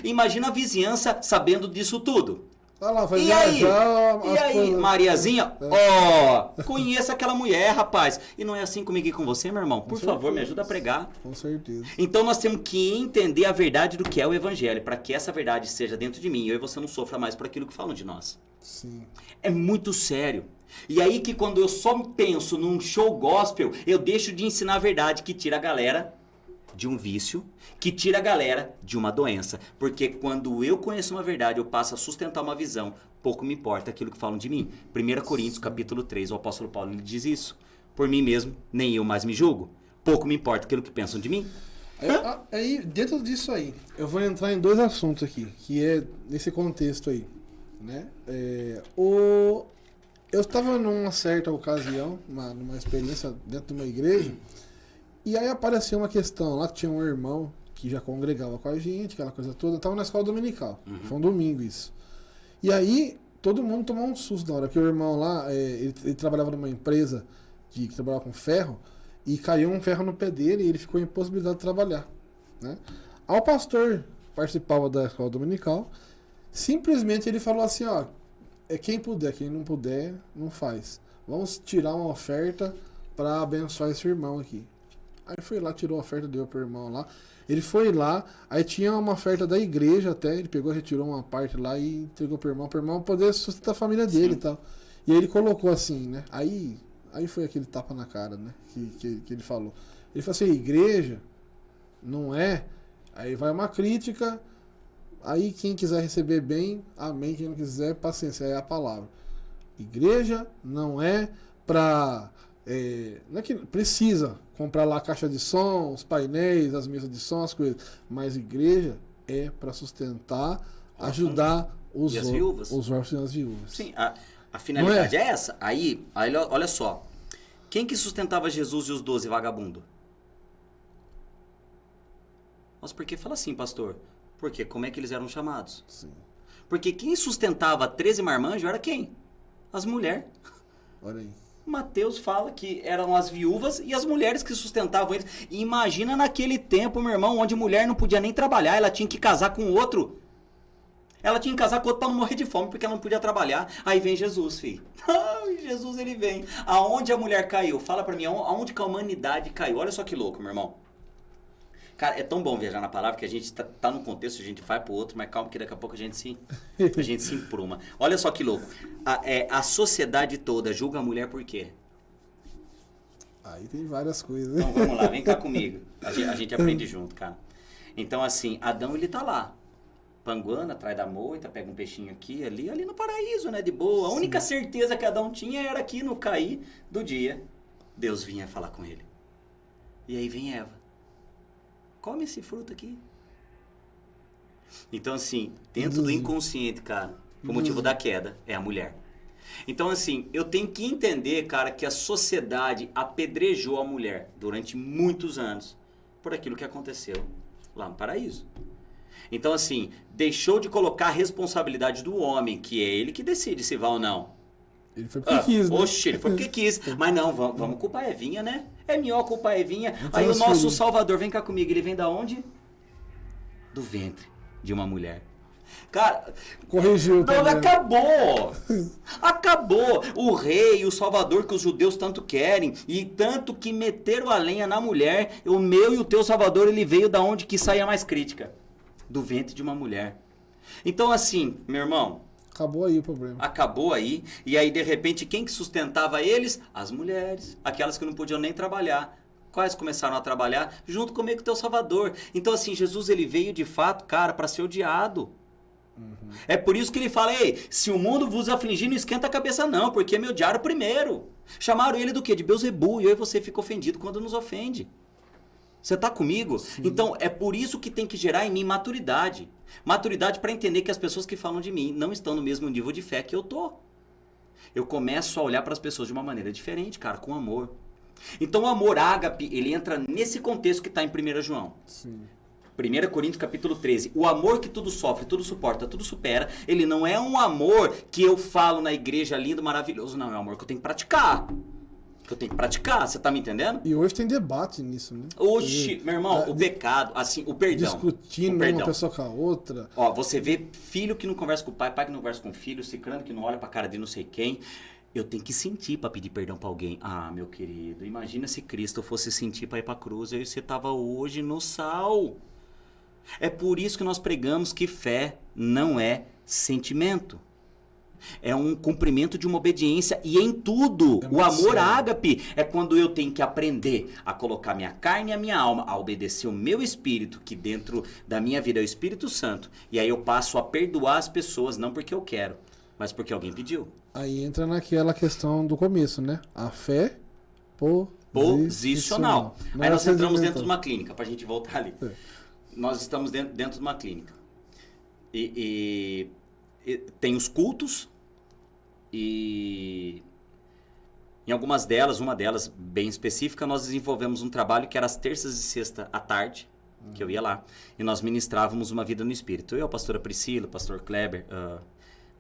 Imagina a vizinhança sabendo disso tudo. Olha lá, vai E aí? viajar, E aí, Mariazinha? Ó, conheça aquela mulher, rapaz. E não é assim comigo e com você, meu irmão? Por favor, me ajuda a pregar. Com certeza. Então nós temos que entender a verdade do que é o evangelho, para que essa verdade seja dentro de mim e eu e você não sofra mais por aquilo que falam de nós. Sim. É muito sério. E aí que quando eu só penso num show gospel, eu deixo de ensinar a verdade que tira a galera de um vício, que tira a galera de uma doença. Porque quando eu conheço uma verdade, eu passo a sustentar uma visão, pouco me importa aquilo que falam de mim. 1 Coríntios, capítulo 3, o apóstolo Paulo ele diz isso. Por mim mesmo, nem eu mais me julgo. Pouco me importa aquilo que pensam de mim. Aí, dentro disso aí, eu vou entrar em dois assuntos aqui, que é nesse contexto aí, né? Eu estava numa certa ocasião, numa experiência dentro de uma igreja, e aí apareceu uma questão lá que tinha um irmão que já congregava com a gente, aquela coisa toda, estava na escola dominical, foi um domingo isso. E aí, todo mundo tomou um susto na hora, porque o irmão lá, ele trabalhava numa empresa que trabalhava com ferro, e caiu um ferro no pé dele e ele ficou impossibilitado de trabalhar, né? Ao pastor participava da escola dominical, simplesmente ele falou assim, ó, quem puder, quem não puder, não faz. Vamos tirar uma oferta para abençoar esse irmão aqui. Aí foi lá, tirou a oferta, deu pro irmão lá. Ele foi lá, aí tinha uma oferta da igreja até, ele pegou, retirou uma parte lá e entregou pro irmão poder sustentar a família dele e tal. E aí ele colocou assim, né? Aí foi aquele tapa na cara, né? Que ele falou. Ele falou assim, igreja não é... Aí vai uma crítica, aí quem quiser receber bem, amém. Quem não quiser, paciência, é a palavra. Igreja não é pra... não é que precisa comprar lá a caixa de som, os painéis, as mesas de som, as coisas. Mas igreja é para sustentar, ajudar os órfãos e as viúvas. Sim, a finalidade é essa. Aí, olha só. Quem que sustentava Jesus e os 12 vagabundos? Mas por que fala assim, pastor? Porque como é que eles eram chamados? Sim. Porque quem sustentava 13 marmanjos era quem? As mulheres. Olha aí. Mateus fala que eram as viúvas e as mulheres que sustentavam eles. E imagina naquele tempo, meu irmão, onde mulher não podia nem trabalhar, ela tinha que casar com outro. Ela tinha que casar com outro para não morrer de fome, porque ela não podia trabalhar. Aí vem Jesus, filho. Jesus, ele vem. Aonde a mulher caiu? Fala para mim, aonde que a humanidade caiu? Olha só que louco, meu irmão. Cara, é tão bom viajar na palavra que a gente tá num contexto, a gente vai pro outro, mas calma que daqui a pouco a gente se empruma. Olha só que louco. A sociedade toda julga a mulher por quê? Aí tem várias coisas. Então vamos lá, vem cá comigo. A gente aprende junto, cara. Então assim, Adão ele tá lá. Panguando, atrás da moita, pega um peixinho aqui, ali no paraíso, né? De boa. A única certeza que Adão tinha era que no cair do dia, Deus vinha falar com ele. E aí vem Eva. Come esse fruto aqui. Então, assim, dentro do inconsciente, cara, o motivo da queda é a mulher. Então, assim, eu tenho que entender, cara, que a sociedade apedrejou a mulher durante muitos anos por aquilo que aconteceu lá no paraíso. Então, assim, deixou de colocar a responsabilidade do homem, que é ele que decide se vai ou não. Ele foi porque quis, né? Oxe, ele foi porque quis. Mas não, vamos culpar a Evinha, né? É melhor culpar a Evinha. Aí o nosso Salvador, vem cá comigo, ele vem da onde? Do ventre de uma mulher. Cara, corrigiu. Não, acabou. Acabou. O rei, o Salvador que os judeus tanto querem, e tanto que meteram a lenha na mulher, o meu e o teu Salvador, ele veio da onde que saía mais crítica? Do ventre de uma mulher. Então assim, meu irmão, acabou aí o problema. Acabou aí. E aí, de repente, quem que sustentava eles? As mulheres. Aquelas que não podiam nem trabalhar. Quais começaram a trabalhar? Junto comigo, teu Salvador. Então, assim, Jesus, ele veio de fato, cara, para ser odiado. É por isso que ele fala, ei, se o mundo vos afligir, não esquenta a cabeça não, porque me odiaram primeiro. Chamaram ele do quê? De Beelzebu. E eu e você fica ofendido quando nos ofende. Você tá comigo? Sim. Então, é por isso que tem que gerar em mim maturidade. Maturidade para entender que as pessoas que falam de mim não estão no mesmo nível de fé que eu tô. Eu começo a olhar para as pessoas de uma maneira diferente, cara, com amor. Então, o amor ágape, ele entra nesse contexto que está em 1 João. Sim. 1 Coríntios capítulo 13. O amor que tudo sofre, tudo suporta, tudo supera, ele não é um amor que eu falo na igreja lindo, maravilhoso. Não, é um amor que eu tenho que praticar. Que eu tenho que praticar, você tá me entendendo? E hoje tem debate nisso, né? Oxi, meu irmão, o pecado, assim, o perdão. Discutindo uma pessoa com a outra. Ó, você vê filho que não conversa com o pai, pai que não conversa com o filho, ciclano que não olha pra cara de não sei quem. Eu tenho que sentir pra pedir perdão pra alguém. Ah, meu querido, imagina se Cristo fosse sentir pra ir pra cruz, aí você tava hoje no sal. É por isso que nós pregamos que fé não é sentimento. É um cumprimento de uma obediência e em tudo. O amor ágape é quando eu tenho que aprender a colocar minha carne e a minha alma, a obedecer o meu espírito, que dentro da minha vida é o Espírito Santo. E aí eu passo a perdoar as pessoas, não porque eu quero, mas porque alguém pediu. Aí entra naquela questão do começo, né? A fé posicional. Aí nós entramos dentro de uma clínica, pra gente voltar ali. Nós estamos dentro de uma clínica. E tem os cultos. E em algumas delas, uma delas bem específica, nós desenvolvemos um trabalho que era às terças e sexta à tarde, que eu ia lá, e nós ministrávamos uma vida no Espírito. Eu, a pastora Priscila, o pastor Kleber,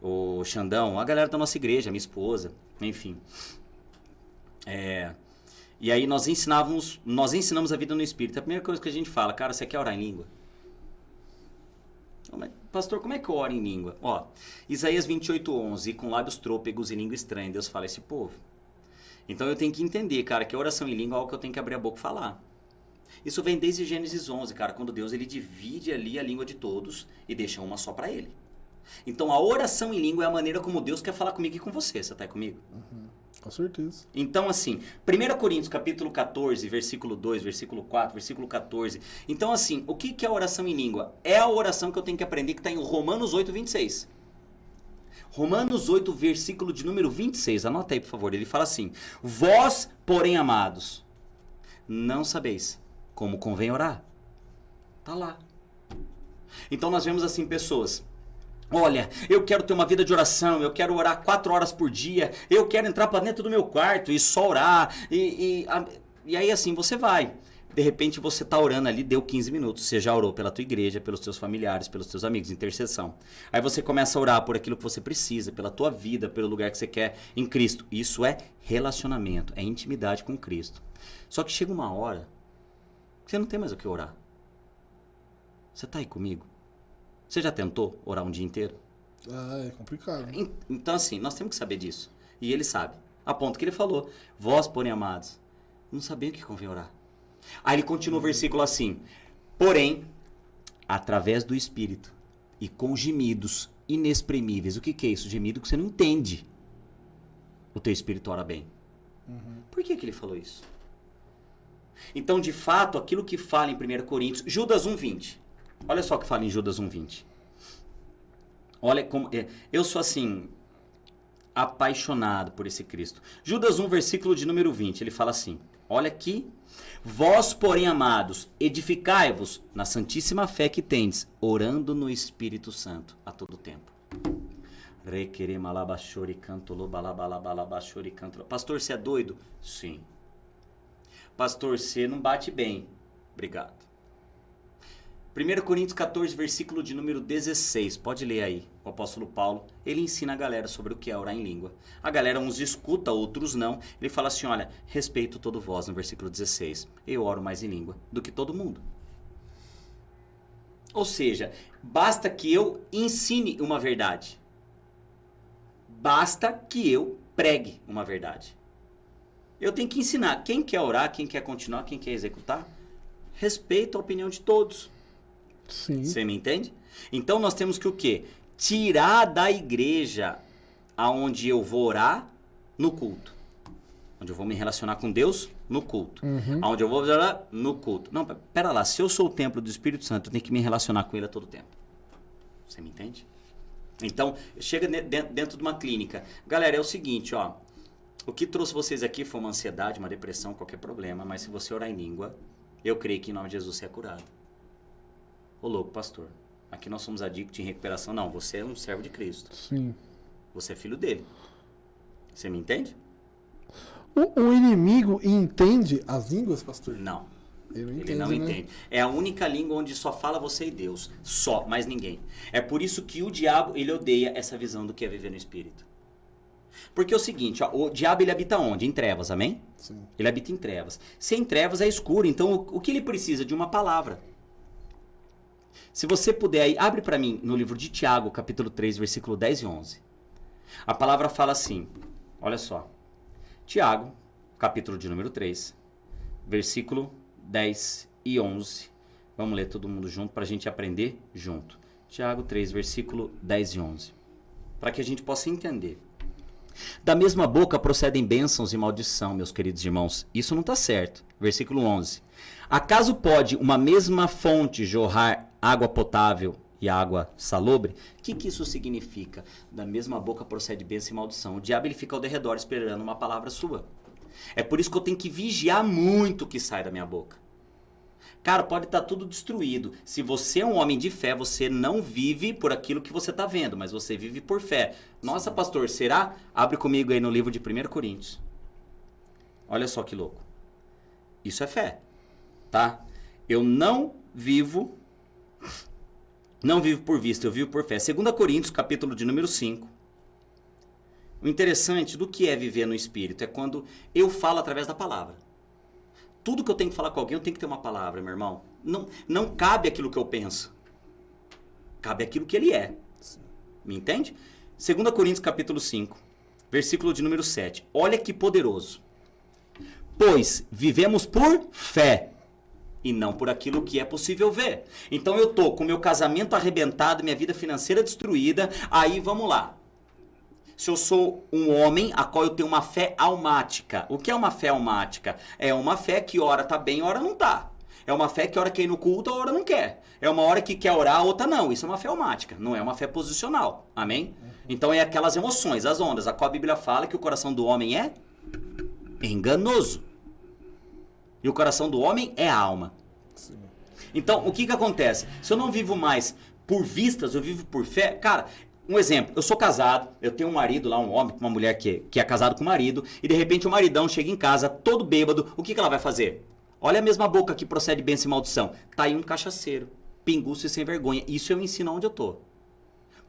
o Xandão, a galera da nossa igreja, a minha esposa, enfim. E aí nós ensinamos a vida no Espírito. A primeira coisa que a gente fala, cara, você quer orar em língua? Pastor, como é que eu oro em língua? Ó, Isaías 28:11, com lábios trôpegos e língua estranha, Deus fala a esse povo. Então eu tenho que entender, cara, que a oração em língua é algo que eu tenho que abrir a boca e falar. Isso vem desde Gênesis 11, cara, quando Deus ele divide ali a língua de todos e deixa uma só pra ele. Então a oração em língua é a maneira como Deus quer falar comigo e com você. Você tá comigo? Com certeza. Então assim, 1 Coríntios capítulo 14, versículo 2, versículo 4, versículo 14. Então assim, o que é a oração em língua? É a oração que eu tenho que aprender que está em Romanos 8, 26. Romanos 8, versículo de número 26. Anota aí, por favor. Ele fala assim: vós, porém, amados, não sabeis como convém orar. Tá lá. Então nós vemos assim pessoas... Olha, eu quero ter uma vida de oração, eu quero orar 4 horas por dia, eu quero entrar para dentro do meu quarto e só orar. E aí assim, você vai. De repente você está orando ali, deu 15 minutos, você já orou pela tua igreja, pelos teus familiares, pelos teus amigos, intercessão. Aí você começa a orar por aquilo que você precisa, pela tua vida, pelo lugar que você quer em Cristo. Isso é relacionamento, é intimidade com Cristo. Só que chega uma hora que você não tem mais o que orar. Você está aí comigo? Você já tentou orar um dia inteiro? Ah, é complicado. Então assim, nós temos que saber disso. E ele sabe. A ponto que ele falou: vós, porém, amados, não sabem o que convém orar. Aí ele continua o versículo assim: porém, através do Espírito e com gemidos inexprimíveis. O que é isso? Gemido que você não entende. O teu Espírito ora bem. Por que ele falou isso? Então, de fato, aquilo que fala em 1 Coríntios, Judas 1:20. Olha só o que fala em Judas 1:20. Olha como... eu sou assim, apaixonado por esse Cristo. Judas 1, versículo de número 20, ele fala assim: olha aqui. Vós, porém, amados, edificai-vos na santíssima fé que tendes, orando no Espírito Santo a todo tempo. Pastor, você é doido? Sim. Pastor, você não bate bem. Obrigado. 1 Coríntios 14, versículo de número 16. Pode ler aí. O apóstolo Paulo, ele ensina a galera sobre o que é orar em língua. A galera, uns escuta, outros não. Ele fala assim, olha, respeito todo vós, no versículo 16. Eu oro mais em língua do que todo mundo. Ou seja, basta que eu ensine uma verdade. Basta que eu pregue uma verdade. Eu tenho que ensinar. Quem quer orar, quem quer continuar, quem quer executar, respeito a opinião de todos. Sim. Você me entende? Então nós temos que o quê? Tirar da igreja aonde eu vou orar no culto. Onde eu vou me relacionar com Deus no culto. Aonde eu vou orar no culto. Não, pera lá. Se eu sou o templo do Espírito Santo, eu tenho que me relacionar com ele a todo tempo. Você me entende? Então, chega dentro de uma clínica. Galera, é o seguinte, ó. O que trouxe vocês aqui foi uma ansiedade, uma depressão, qualquer problema. Mas se você orar em língua, eu creio que em nome de Jesus você é curado. Ô louco, pastor. Aqui nós somos adictos em recuperação. Não, você é um servo de Cristo. Sim. Você é filho dele. Você me entende? O inimigo entende as línguas, pastor? Não. Ele não entende. É a única língua onde só fala você e Deus. Só, mais ninguém. É por isso que o diabo, ele odeia essa visão do que é viver no Espírito. Porque é o seguinte, ó, o diabo ele habita onde? Em trevas, amém? Sim. Ele habita em trevas. Se em trevas é escuro, então o que ele precisa? De uma palavra. Se você puder aí, abre para mim no livro de Tiago, capítulo 3, versículo 10 e 11. A palavra fala assim, olha só. Tiago, capítulo de número 3, versículo 10 e 11. Vamos ler todo mundo junto para a gente aprender junto. Tiago 3, versículo 10 e 11. Para que a gente possa entender. Da mesma boca procedem bênçãos e maldição, meus queridos irmãos. Isso não está certo. Versículo 11. Acaso pode uma mesma fonte jorrar água potável e água salobre? O que isso significa? Da mesma boca procede bênção e maldição. O diabo ele fica ao derredor esperando uma palavra sua. É por isso que eu tenho que vigiar muito o que sai da minha boca. Cara, pode estar tudo destruído. Se você é um homem de fé, você não vive por aquilo que você está vendo, mas você vive por fé. Nossa, pastor, será? Abre comigo aí no livro de 1 Coríntios. Olha só que louco. Isso é fé, tá? Eu não vivo por vista, eu vivo por fé. 2 Coríntios, capítulo de número 5. O interessante do que é viver no Espírito é quando eu falo através da palavra. Tudo que eu tenho que falar com alguém, eu tenho que ter uma palavra, meu irmão. Não cabe aquilo que eu penso. Cabe aquilo que ele é. Me entende? 2 Coríntios capítulo 5, versículo de número 7. Olha que poderoso. Pois vivemos por fé e não por aquilo que é possível ver. Então eu tô com meu casamento arrebentado, minha vida financeira destruída. Aí vamos lá. Se eu sou um homem a qual eu tenho uma fé almática. O que é uma fé almática? É uma fé que ora tá bem, ora não tá. É uma fé que ora quer ir no culto, ora não quer. É uma hora que quer orar, outra não. Isso é uma fé almática, não é uma fé posicional. Amém? Então é aquelas emoções, as ondas. A qual a Bíblia fala que o coração do homem é enganoso. E o coração do homem é a alma. Sim. Então, o que acontece? Se eu não vivo mais por vistas, eu vivo por fé. Cara, um exemplo, eu sou casado, eu tenho um marido lá, um homem, uma mulher que é casado com o marido, e de repente o maridão chega em casa todo bêbado, o que ela vai fazer? Olha a mesma boca que procede bênção e maldição. Tá aí um cachaceiro, pinguço e sem vergonha. Isso eu ensino onde eu tô.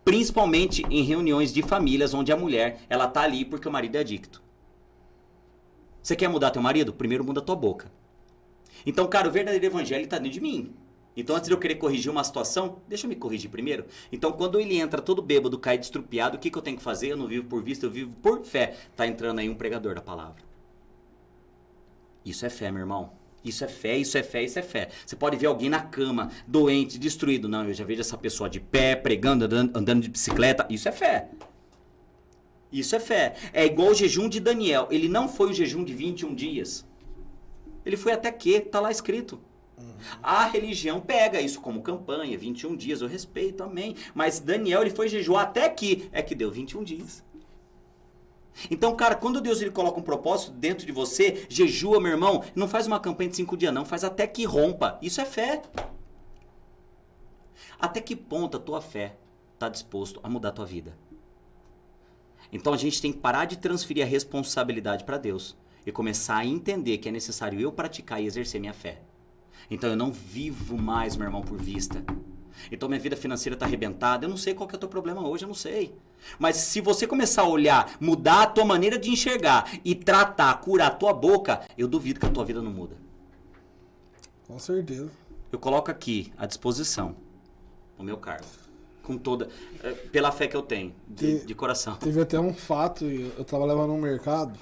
Principalmente em reuniões de famílias onde a mulher, ela tá ali porque o marido é adicto. Você quer mudar teu marido? Primeiro muda tua boca. Então, cara, o verdadeiro evangelho tá dentro de mim. Então, antes de eu querer corrigir uma situação, deixa eu me corrigir primeiro. Então, quando ele entra todo bêbado, cai destrupiado, o que eu tenho que fazer? Eu não vivo por vista, eu vivo por fé. Tá entrando aí um pregador da palavra. Isso é fé, meu irmão. Isso é fé, isso é fé, isso é fé. Você pode ver alguém na cama, doente, destruído. Não, eu já vejo essa pessoa de pé, pregando, andando de bicicleta. Isso é fé. Isso é fé. É igual o jejum de Daniel. Ele não foi um jejum de 21 dias. Ele foi até que? Tá lá escrito. A religião pega isso como campanha, 21 dias, eu respeito, amém. Mas Daniel, ele foi jejuar até que é que deu 21 dias. Então, cara, quando Deus ele coloca um propósito dentro de você, jejua, meu irmão, não faz uma campanha de 5 dias não, faz até que rompa. Isso é fé. Até que ponto a tua fé está disposto a mudar a tua vida? Então a gente tem que parar de transferir a responsabilidade para Deus e começar a entender que é necessário eu praticar e exercer minha fé. Então eu não vivo mais, meu irmão, por vista. Então minha vida financeira está arrebentada. Eu não sei qual que é o teu problema hoje, eu não sei. Mas se você começar a olhar, mudar a tua maneira de enxergar e tratar, curar a tua boca, eu duvido que a tua vida não muda. Com certeza. Eu coloco aqui à disposição o meu cargo. Com toda... pela fé que eu tenho, de coração. Teve até um fato, eu trabalhava num mercado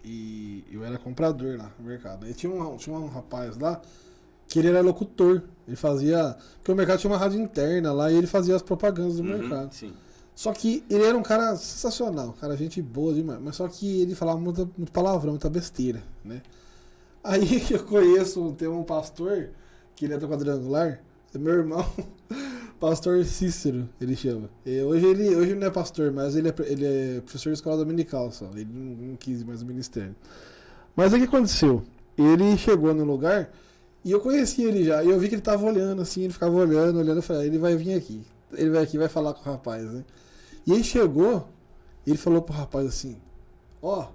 e eu era comprador lá no mercado. Aí tinha um rapaz lá que ele era locutor. Ele fazia... Porque o mercado tinha uma rádio interna lá e ele fazia as propagandas do mercado. Sim. Só que ele era um cara sensacional, um cara gente boa demais. Mas só que ele falava muito palavrão, muita besteira, né? Aí eu conheço, tem um pastor que ele é do quadrangular, é meu irmão, pastor Cícero, ele chama. Hoje ele não é pastor, mas ele é professor de escola dominical só. Ele não quis mais o ministério. Mas o que aconteceu? Ele chegou no lugar e eu conheci ele já. E eu vi que ele tava olhando assim, ele ficava olhando. Eu falei, ele vai vir aqui. Ele vai aqui, vai falar com o rapaz, né? E aí chegou, ele falou pro rapaz assim, ó,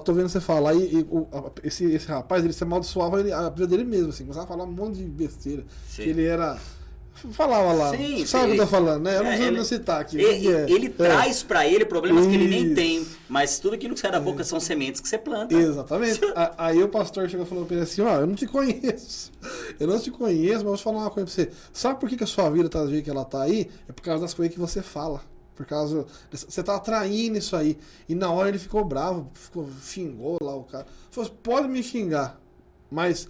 tô vendo você falar. Esse rapaz, ele se amaldiçoava a vida dele mesmo, assim, começava a falar um monte de besteira. Sim. Que ele era falava lá. Sim, Sabe o que eu tô falando, né? Eu não ele, vou citar aqui. Ele traz pra ele problemas que ele nem Isso. tem, mas tudo aquilo que sai da boca são sementes que você planta. Exatamente. Aí o pastor chegou e falou pra ele assim, ó, eu não te conheço. Eu não te conheço, mas eu vou falar uma coisa pra você. Sabe por que a sua vida tá do jeito que ela tá aí? É por causa das coisas que você fala. Por causa... Você tá atraindo isso aí. E na hora ele ficou bravo, xingou lá o cara. Falou, pode me xingar, mas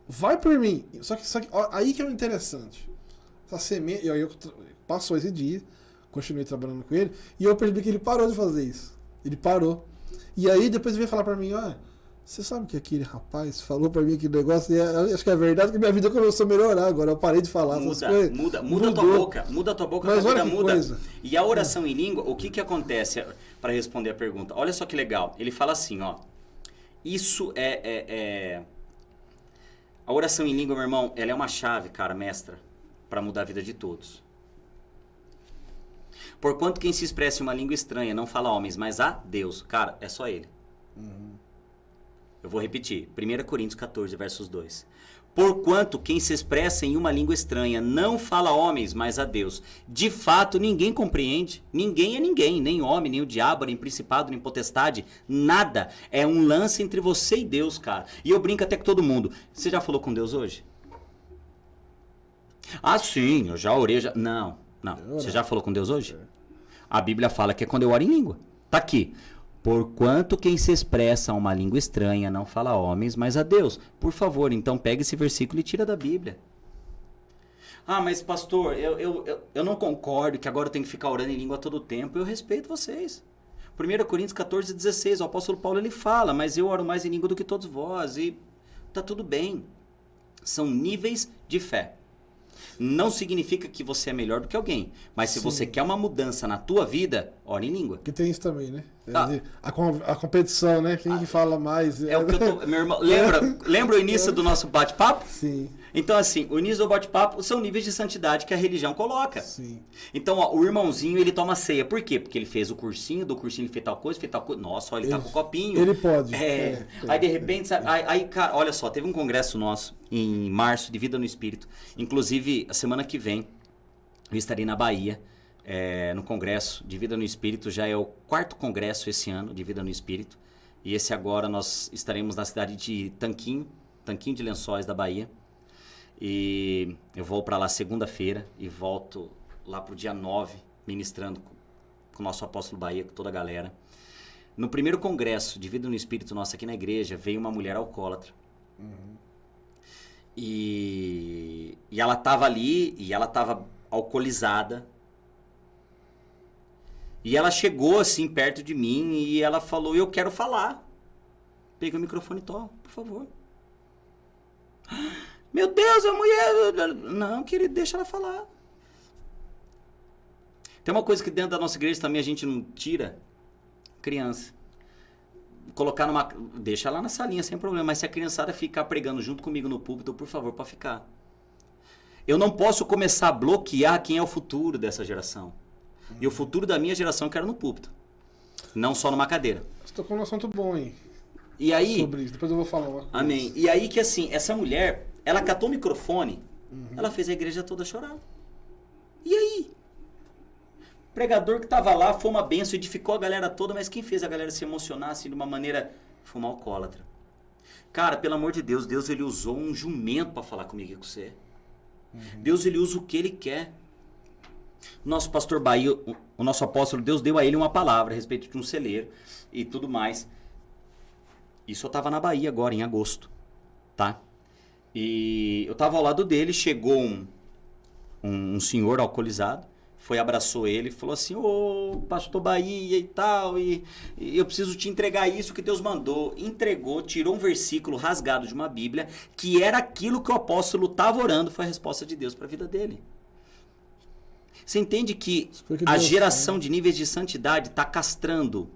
vai por mim. Só que ó, aí que é o interessante. Essa semente... Eu passou esse dia, continuei trabalhando com ele, e eu percebi que ele parou de fazer isso. Ele parou. E aí depois ele veio falar pra mim, ó, você sabe que aquele rapaz falou pra mim aquele negócio, e acho que é verdade que minha vida começou a melhorar agora, eu parei de falar essas coisas. Muda a tua boca, muda a tua boca, mas a olha vida que muda. coisa. E a oração em língua, o que acontece para responder a pergunta? Olha só que legal, ele fala assim, ó, isso a oração em língua, meu irmão, ela é uma chave, cara, mestra, para mudar a vida de todos. Porquanto quem se expressa em uma língua estranha não fala a homens, mas a Deus. Cara, é só ele. Eu vou repetir. 1 Coríntios 14, versos 2. Porquanto quem se expressa em uma língua estranha não fala a homens, mas a Deus. De fato, ninguém compreende. Ninguém é ninguém. Nem homem, nem o diabo, nem principado, nem potestade. Nada. É um lance entre você e Deus, cara. E eu brinco até com todo mundo. Você já falou com Deus hoje? Ah, sim. Eu já orei. Não. Você já falou com Deus hoje? A Bíblia fala que é quando eu oro em língua. Tá aqui. Porquanto quem se expressa uma língua estranha não fala a homens, mas a Deus. Por favor, então pega esse versículo e tira da Bíblia. Ah, mas pastor, eu não concordo que agora eu tenho que ficar orando em língua todo o tempo. Eu respeito vocês. 1 Coríntios 14, 16, o apóstolo Paulo ele fala, mas eu oro mais em língua do que todos vós. E tá tudo bem. São níveis de fé. Não significa que você é melhor do que alguém. Mas se você quer uma mudança na tua vida, ore em língua. Que tem isso também, né? A competição, né? Quem que fala mais. É o que eu tô... Meu irmão, lembra o início do nosso bate-papo? Sim. Então, assim, o início do bate-papo são níveis de santidade que a religião coloca. Sim. Então, ó, o irmãozinho, ele toma ceia. Por quê? Porque ele fez o cursinho, do cursinho ele fez tal coisa. Nossa, ó, ele tá com o copinho. Ele pode. Aí, de repente, sabe, aí, cara, olha só, teve um congresso nosso em março de Vida no Espírito. Inclusive, a semana que vem, eu estarei na Bahia, no congresso de Vida no Espírito. Já é o 4º congresso esse ano de Vida no Espírito. E esse agora nós estaremos na cidade de Tanquinho de Lençóis da Bahia. E eu vou para lá segunda-feira e volto lá pro dia 9, ministrando com o nosso apóstolo Bahia, com toda a galera. No primeiro congresso de Vida no Espírito nosso aqui na igreja, veio uma mulher alcoólatra. E ela tava ali, e ela tava alcoolizada. E ela chegou assim perto de mim e ela falou, eu quero falar. Peguei o microfone e por favor. Meu Deus, a mulher... Não, querido, deixa ela falar. Tem uma coisa que dentro da nossa igreja também a gente não tira. Criança. Colocar numa... Deixa lá na salinha, sem problema. Mas se a criançada ficar pregando junto comigo no púlpito, por favor, para ficar. Eu não posso começar a bloquear quem é o futuro dessa geração. E o futuro da minha geração eu quero no púlpito. Não só numa cadeira. Você tocou num assunto bom, hein? E aí... Sobre isso. Depois eu vou falar uma coisa. Amém. E aí que assim, essa mulher... Ela catou o microfone, ela fez a igreja toda chorar. E aí? O pregador que estava lá foi uma bênção, edificou a galera toda, mas quem fez a galera se emocionar assim de uma maneira... Foi uma alcoólatra. Cara, pelo amor de Deus, Deus ele usou um jumento para falar comigo e com você. Deus ele usa o que ele quer. Nosso pastor Bahia, o nosso apóstolo, Deus deu a ele uma palavra a respeito de um celeiro e tudo mais. Isso eu estava na Bahia agora, em agosto, tá? E eu tava ao lado dele, chegou um senhor alcoolizado, abraçou ele e falou assim, ô pastor Bahia e tal, e eu preciso te entregar isso que Deus mandou. Entregou, tirou um versículo rasgado de uma Bíblia, que era aquilo que o apóstolo estava orando, foi a resposta de Deus para a vida dele. Você entende que a geração de níveis de santidade está castrando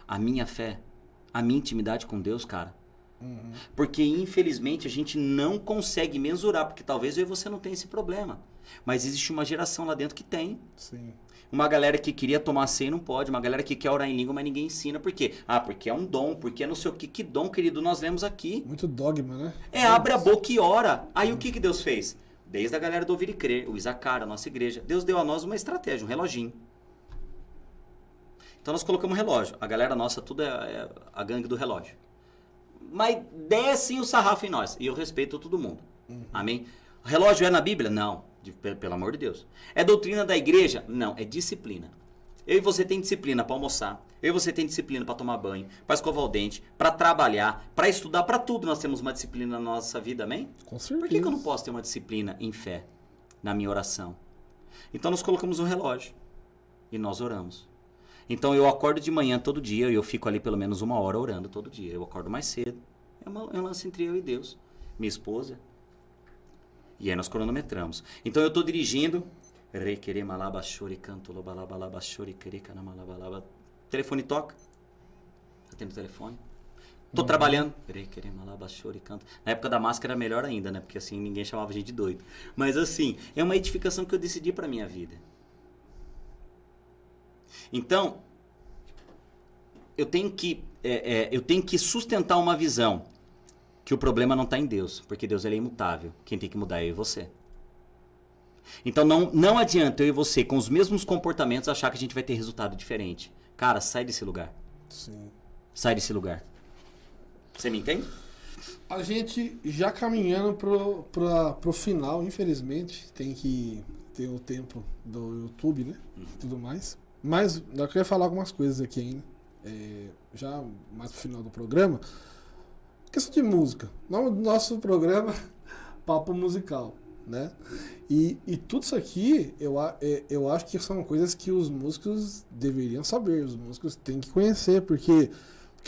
a minha fé, a minha intimidade com Deus, cara. Porque infelizmente a gente não consegue mensurar, porque talvez eu e você não tenha esse problema, mas existe uma geração lá dentro que tem. Sim. Uma galera que queria tomar ceia e não pode, uma galera que quer orar em língua, mas ninguém ensina. Por quê? Porque é um dom, porque é não sei o que. Que dom, querido, nós lemos aqui. Muito dogma, né? Abre a boca e ora. Aí o que Deus fez? Desde a galera do Ouvir e Crer, o Isacar, a nossa igreja. Deus deu a nós uma estratégia, um reloginho. Então nós colocamos um relógio. A galera nossa, tudo é a gangue do relógio. Mas descem o sarrafo em nós. E eu respeito todo mundo. Amém? O relógio é na Bíblia? Não. Pelo amor de Deus. É doutrina da igreja? Não. É disciplina. Eu e você tem disciplina para almoçar. Eu e você tem disciplina para tomar banho, para escovar o dente, para trabalhar, para estudar, para tudo. Nós temos uma disciplina na nossa vida, amém? Com certeza. Por que eu não posso ter uma disciplina em fé, na minha oração? Então nós colocamos um relógio e nós oramos. Então eu acordo de manhã todo dia e eu fico ali pelo menos 1 hora orando todo dia. Eu acordo mais cedo. É um lance entre eu e Deus. Minha esposa. E aí nós cronometramos. Então eu estou dirigindo. O telefone toca. Atendo o telefone. Tô trabalhando. Na época da máscara era melhor ainda, né? Porque assim ninguém chamava a gente de doido. Mas assim, é uma edificação que eu decidi para minha vida. Então, eu tenho que sustentar uma visão que o problema não está em Deus, porque Deus ele é imutável. Quem tem que mudar é eu e você. Então não adianta eu e você, com os mesmos comportamentos, achar que a gente vai ter resultado diferente. Cara, sai desse lugar. Sim. Sai desse lugar. Você me entende? A gente já caminhando pro final, infelizmente, tem que ter o tempo do YouTube, né? Tudo mais. Mas eu queria falar algumas coisas aqui ainda. Já mais pro final do programa. Questão de música. Nosso programa, Papo Musical, né? E tudo isso aqui, eu acho que são coisas que os músicos deveriam saber. Os músicos têm que conhecer, porque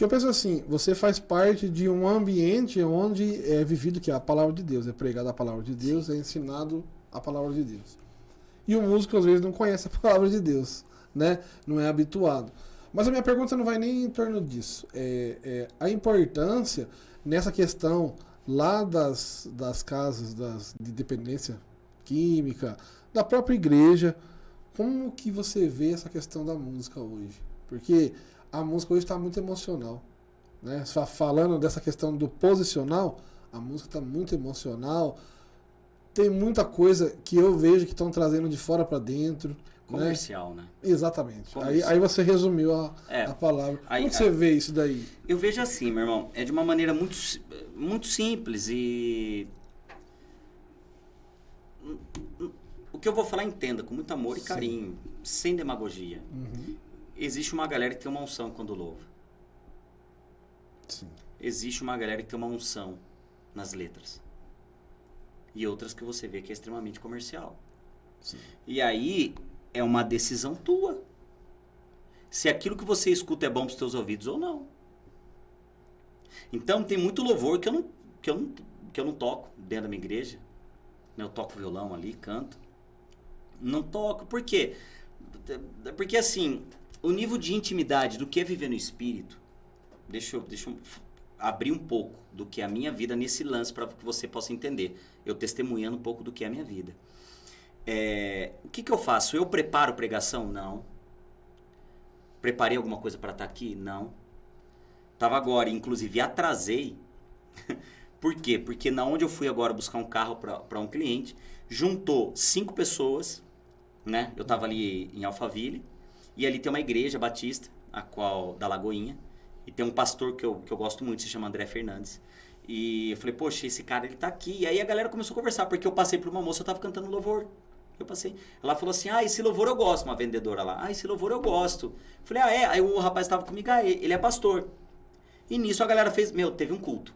eu penso assim, você faz parte de um ambiente onde é vivido que é a palavra de Deus, é pregada a palavra de Deus, é ensinado a palavra de Deus. E o músico às vezes não conhece a palavra de Deus, né? Não é habituado. Mas a minha pergunta não vai nem em torno disso. A importância nessa questão lá das casas de dependência química, da própria igreja, como que você vê essa questão da música hoje? Porque a música hoje está muito emocional, né? Falando dessa questão do posicional, a música está muito emocional. Tem muita coisa que eu vejo que estão trazendo de fora para dentro. Comercial, né? Exatamente. Comercial. Aí você resumiu a palavra. Como você vê isso daí? Eu vejo assim, meu irmão. É de uma maneira muito, muito simples e... O que eu vou falar, entenda, com muito amor e carinho, sem demagogia. Existe uma galera que tem uma unção quando louva. Sim. Existe uma galera que tem uma unção nas letras. E outras que você vê que é extremamente comercial. Sim. E aí é uma decisão tua. Se aquilo que você escuta é bom para os teus ouvidos ou não. Então tem muito louvor que eu não toco dentro da minha igreja. Eu toco violão ali, canto. Não toco. Por quê? Porque assim, o nível de intimidade do que é viver no Espírito, deixa eu abrir um pouco do que é a minha vida nesse lance para que você possa entender. Eu testemunhando um pouco do que é a minha vida. O que eu faço? Eu preparo pregação? Não. Preparei alguma coisa para estar aqui? Não. Tava agora, inclusive atrasei. Por quê? Porque na onde eu fui agora buscar um carro para um cliente, juntou 5 pessoas, né? Eu tava ali em Alphaville, e ali tem uma igreja batista, da Lagoinha, e tem um pastor que eu gosto muito, se chama André Fernandes. E eu falei, poxa, esse cara, ele tá aqui. E aí a galera começou a conversar, porque eu passei por uma moça, eu tava cantando louvor. Eu passei. Ela falou assim, esse louvor eu gosto, uma vendedora lá. esse louvor eu gosto. Eu falei, Aí o rapaz tava comigo, ele é pastor. E nisso a galera fez, teve um culto.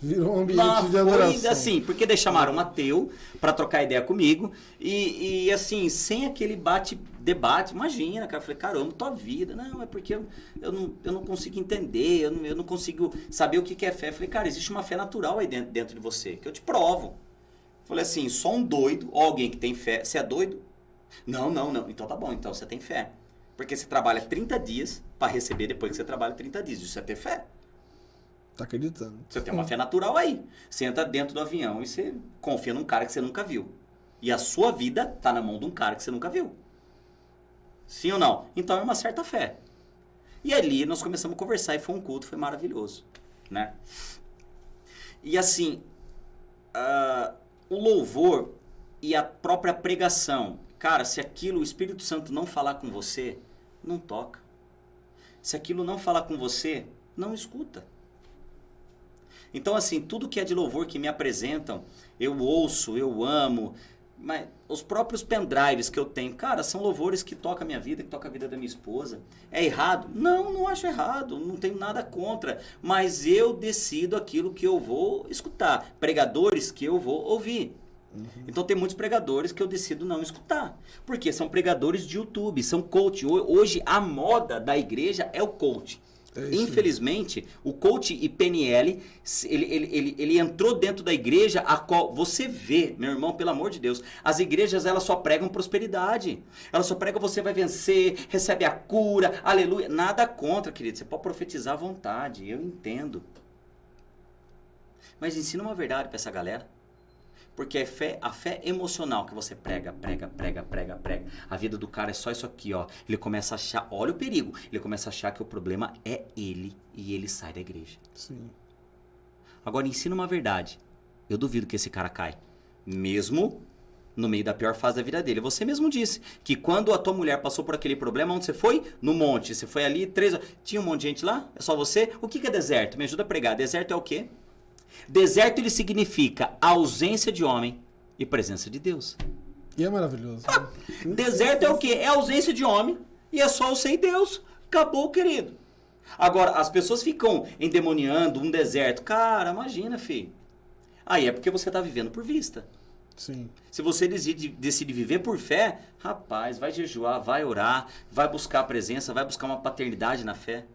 Virou um ambiente de adoração. Foi assim, porque eles chamaram um ateu pra trocar ideia comigo. E assim, sem aquele debate, imagina, cara. Eu falei, caramba, tua vida. Não, é porque eu não consigo entender, eu não consigo saber o que é fé. Eu falei, cara, existe uma fé natural aí dentro de você, que eu te provo. Eu falei assim, só um doido, ou alguém que tem fé. Você é doido? Não. Então tá bom, então você tem fé. Porque você trabalha 30 dias pra receber depois que você trabalha 30 dias. Isso é ter fé. Tá acreditando. Você tem uma fé natural aí. Você entra dentro do avião e você confia num cara que você nunca viu. E a sua vida tá na mão de um cara que você nunca viu. Sim ou não? Então é uma certa fé. E ali nós começamos a conversar e foi um culto, foi maravilhoso, né? E assim, o louvor e a própria pregação, cara, se aquilo, o Espírito Santo não falar com você, não toca. Se aquilo não falar com você, não escuta. Então, assim, tudo que é de louvor que me apresentam, eu ouço, eu amo, mas os próprios pendrives que eu tenho, cara, são louvores que tocam a minha vida, que tocam a vida da minha esposa. É errado? Não, não acho errado, não tenho nada contra, mas eu decido aquilo que eu vou escutar, pregadores que eu vou ouvir. Então tem muitos pregadores que eu decido não escutar, porque são pregadores de YouTube, são coach. Hoje a moda da igreja é o coach. Infelizmente, o coach e PNL, ele entrou dentro da igreja, a qual você vê, meu irmão, pelo amor de Deus, as igrejas elas só pregam prosperidade, elas só pregam você vai vencer, recebe a cura, aleluia, nada contra, querido, você pode profetizar à vontade, eu entendo, mas ensina uma verdade para essa galera. Porque a fé emocional que você prega. A vida do cara é só isso aqui, ó. Ele começa a achar, olha o perigo. Ele começa a achar que o problema é ele e ele sai da igreja. Sim. Agora ensina uma verdade. Eu duvido que esse cara cai. Mesmo no meio da pior fase da vida dele. Você mesmo disse que quando a tua mulher passou por aquele problema, onde você foi? No monte. Você foi ali, tinha um monte de gente lá? É só você? O que é deserto? Me ajuda a pregar. Deserto é o quê? Deserto ele significa ausência de homem e presença de Deus. E é maravilhoso. Né? Deserto é o quê? É ausência de homem e é só você e Deus. Acabou, querido. Agora, as pessoas ficam endemoniando um deserto. Cara, imagina, filho. Aí é porque você está vivendo por vista. Sim. Se você decide viver por fé, rapaz, vai jejuar, vai orar, vai buscar a presença, vai buscar uma paternidade na fé.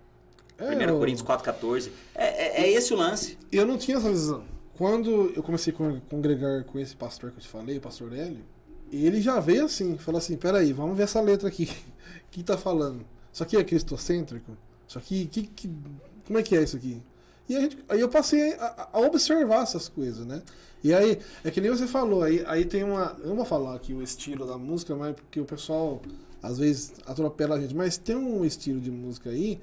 1 Coríntios 4,14. É esse o lance. Eu não tinha essa visão. Quando eu comecei a congregar com esse pastor que eu te falei, o pastor Hélio, ele já veio assim, falou assim, peraí, vamos ver essa letra aqui. O que tá falando? Isso aqui é cristocêntrico? Isso aqui, como é que é isso aqui? E aí eu passei a observar essas coisas, né? E aí, é que nem você falou, aí tem uma... Eu não vou falar aqui o estilo da música, mas porque o pessoal às vezes atropela a gente, mas tem um estilo de música aí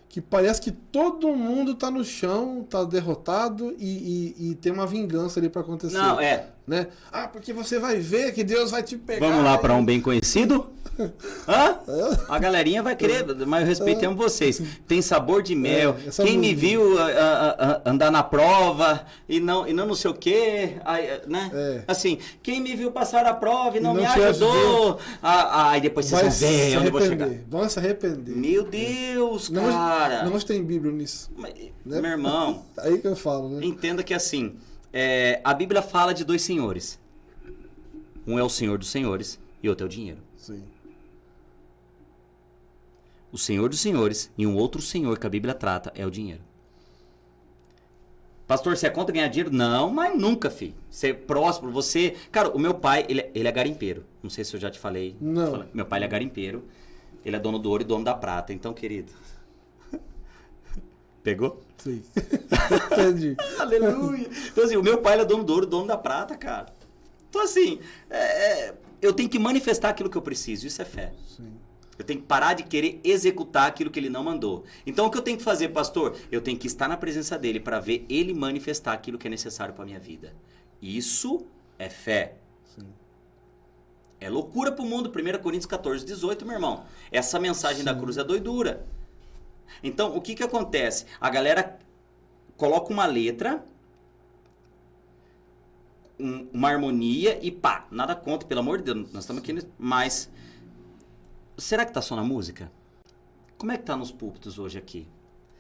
que parece que todo mundo tá no chão, tá derrotado e tem uma vingança ali pra acontecer. Não, né? Ah, porque você vai ver que Deus vai te pegar. Vamos lá para um bem conhecido? Hã? A galerinha vai querer, mas eu respeitamos vocês. Tem sabor de mel. Quem me viu andar na prova e não sei o quê, né? Assim, quem me viu passar a prova e não me ajudou. Aí depois vocês vão ver onde eu vou chegar. Vão se arrepender. Meu Deus, cara. Não tem Bíblia nisso. Mas, né? Meu irmão. Aí que eu falo, né? Entenda que assim, a Bíblia fala de dois senhores. Um é o Senhor dos senhores e outro é o dinheiro. Sim. O Senhor dos senhores e um outro senhor que a Bíblia trata é o dinheiro. Pastor, você é contra ganhar dinheiro? Não, mas nunca, filho. Ser próspero, você... Cara, o meu pai, ele é garimpeiro. Não sei se eu já te falei. Não. Meu pai ele é garimpeiro. Ele é dono do ouro e dono da prata. Então, querido... Pegou? Sim. Entendi. Aleluia. Então, assim, o meu pai ele é dono do ouro, dono da prata, cara. Então, assim, eu tenho que manifestar aquilo que eu preciso. Isso é fé. Sim. Eu tenho que parar de querer executar aquilo que ele não mandou. Então, o que eu tenho que fazer, pastor? Eu tenho que estar na presença dele para ver ele manifestar aquilo que é necessário para minha vida. Isso é fé. Sim. É loucura pro mundo. 1 Coríntios 14, 18, meu irmão. Essa mensagem da cruz é doidura. Então, o que que acontece? A galera coloca uma letra, uma harmonia e pá, nada contra, pelo amor de Deus, nós estamos aqui, mas será que tá só na música? Como é que tá nos púlpitos hoje aqui?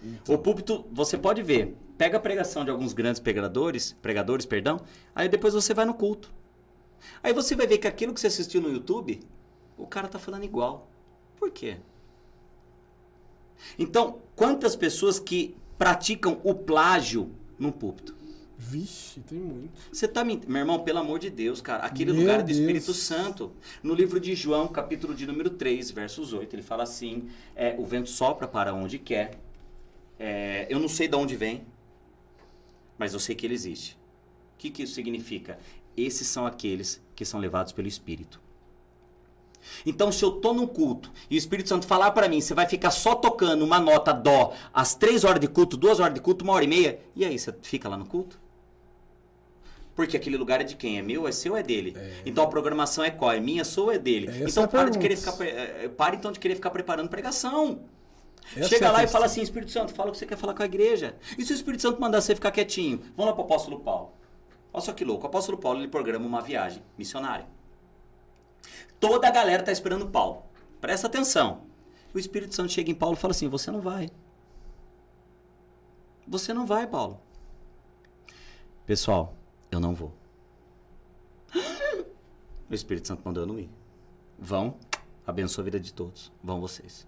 Então. O púlpito, você pode ver, pega a pregação de alguns grandes pregadores, aí depois você vai no culto. Aí você vai ver que aquilo que você assistiu no YouTube, o cara tá falando igual. Por quê? Então, quantas pessoas que praticam o plágio no púlpito? Vixe, tem muito. Você tá mentindo. Meu irmão, pelo amor de Deus, cara. Aquele Meu lugar é do Deus. Espírito Santo. No livro de João, capítulo de número 3, versos 8, ele fala assim, o vento sopra para onde quer. Eu não sei de onde vem, mas eu sei que ele existe. O que isso significa? Esses são aqueles que são levados pelo Espírito. Então, se eu tô num culto e o Espírito Santo falar para mim, você vai ficar só tocando uma nota dó às 3 horas de culto, 2 horas de culto, 1 hora e meia, e aí, você fica lá no culto? Porque aquele lugar é de quem? É meu, é seu, é dele. Então a programação é qual? É minha, sua ou é dele? Então para então de querer ficar preparando pregação. Chega lá e fala assim, Espírito Santo, fala o que você quer falar com a igreja. E se o Espírito Santo mandar você ficar quietinho? Vamos lá para o apóstolo Paulo. Olha só que louco, o apóstolo Paulo ele programa uma viagem missionária. Toda a galera está esperando Paulo. Presta atenção. O Espírito Santo chega em Paulo e fala assim, você não vai. Você não vai, Paulo. Pessoal, eu não vou. O Espírito Santo mandou eu não ir. Vão, abençoa a vida de todos. Vão vocês.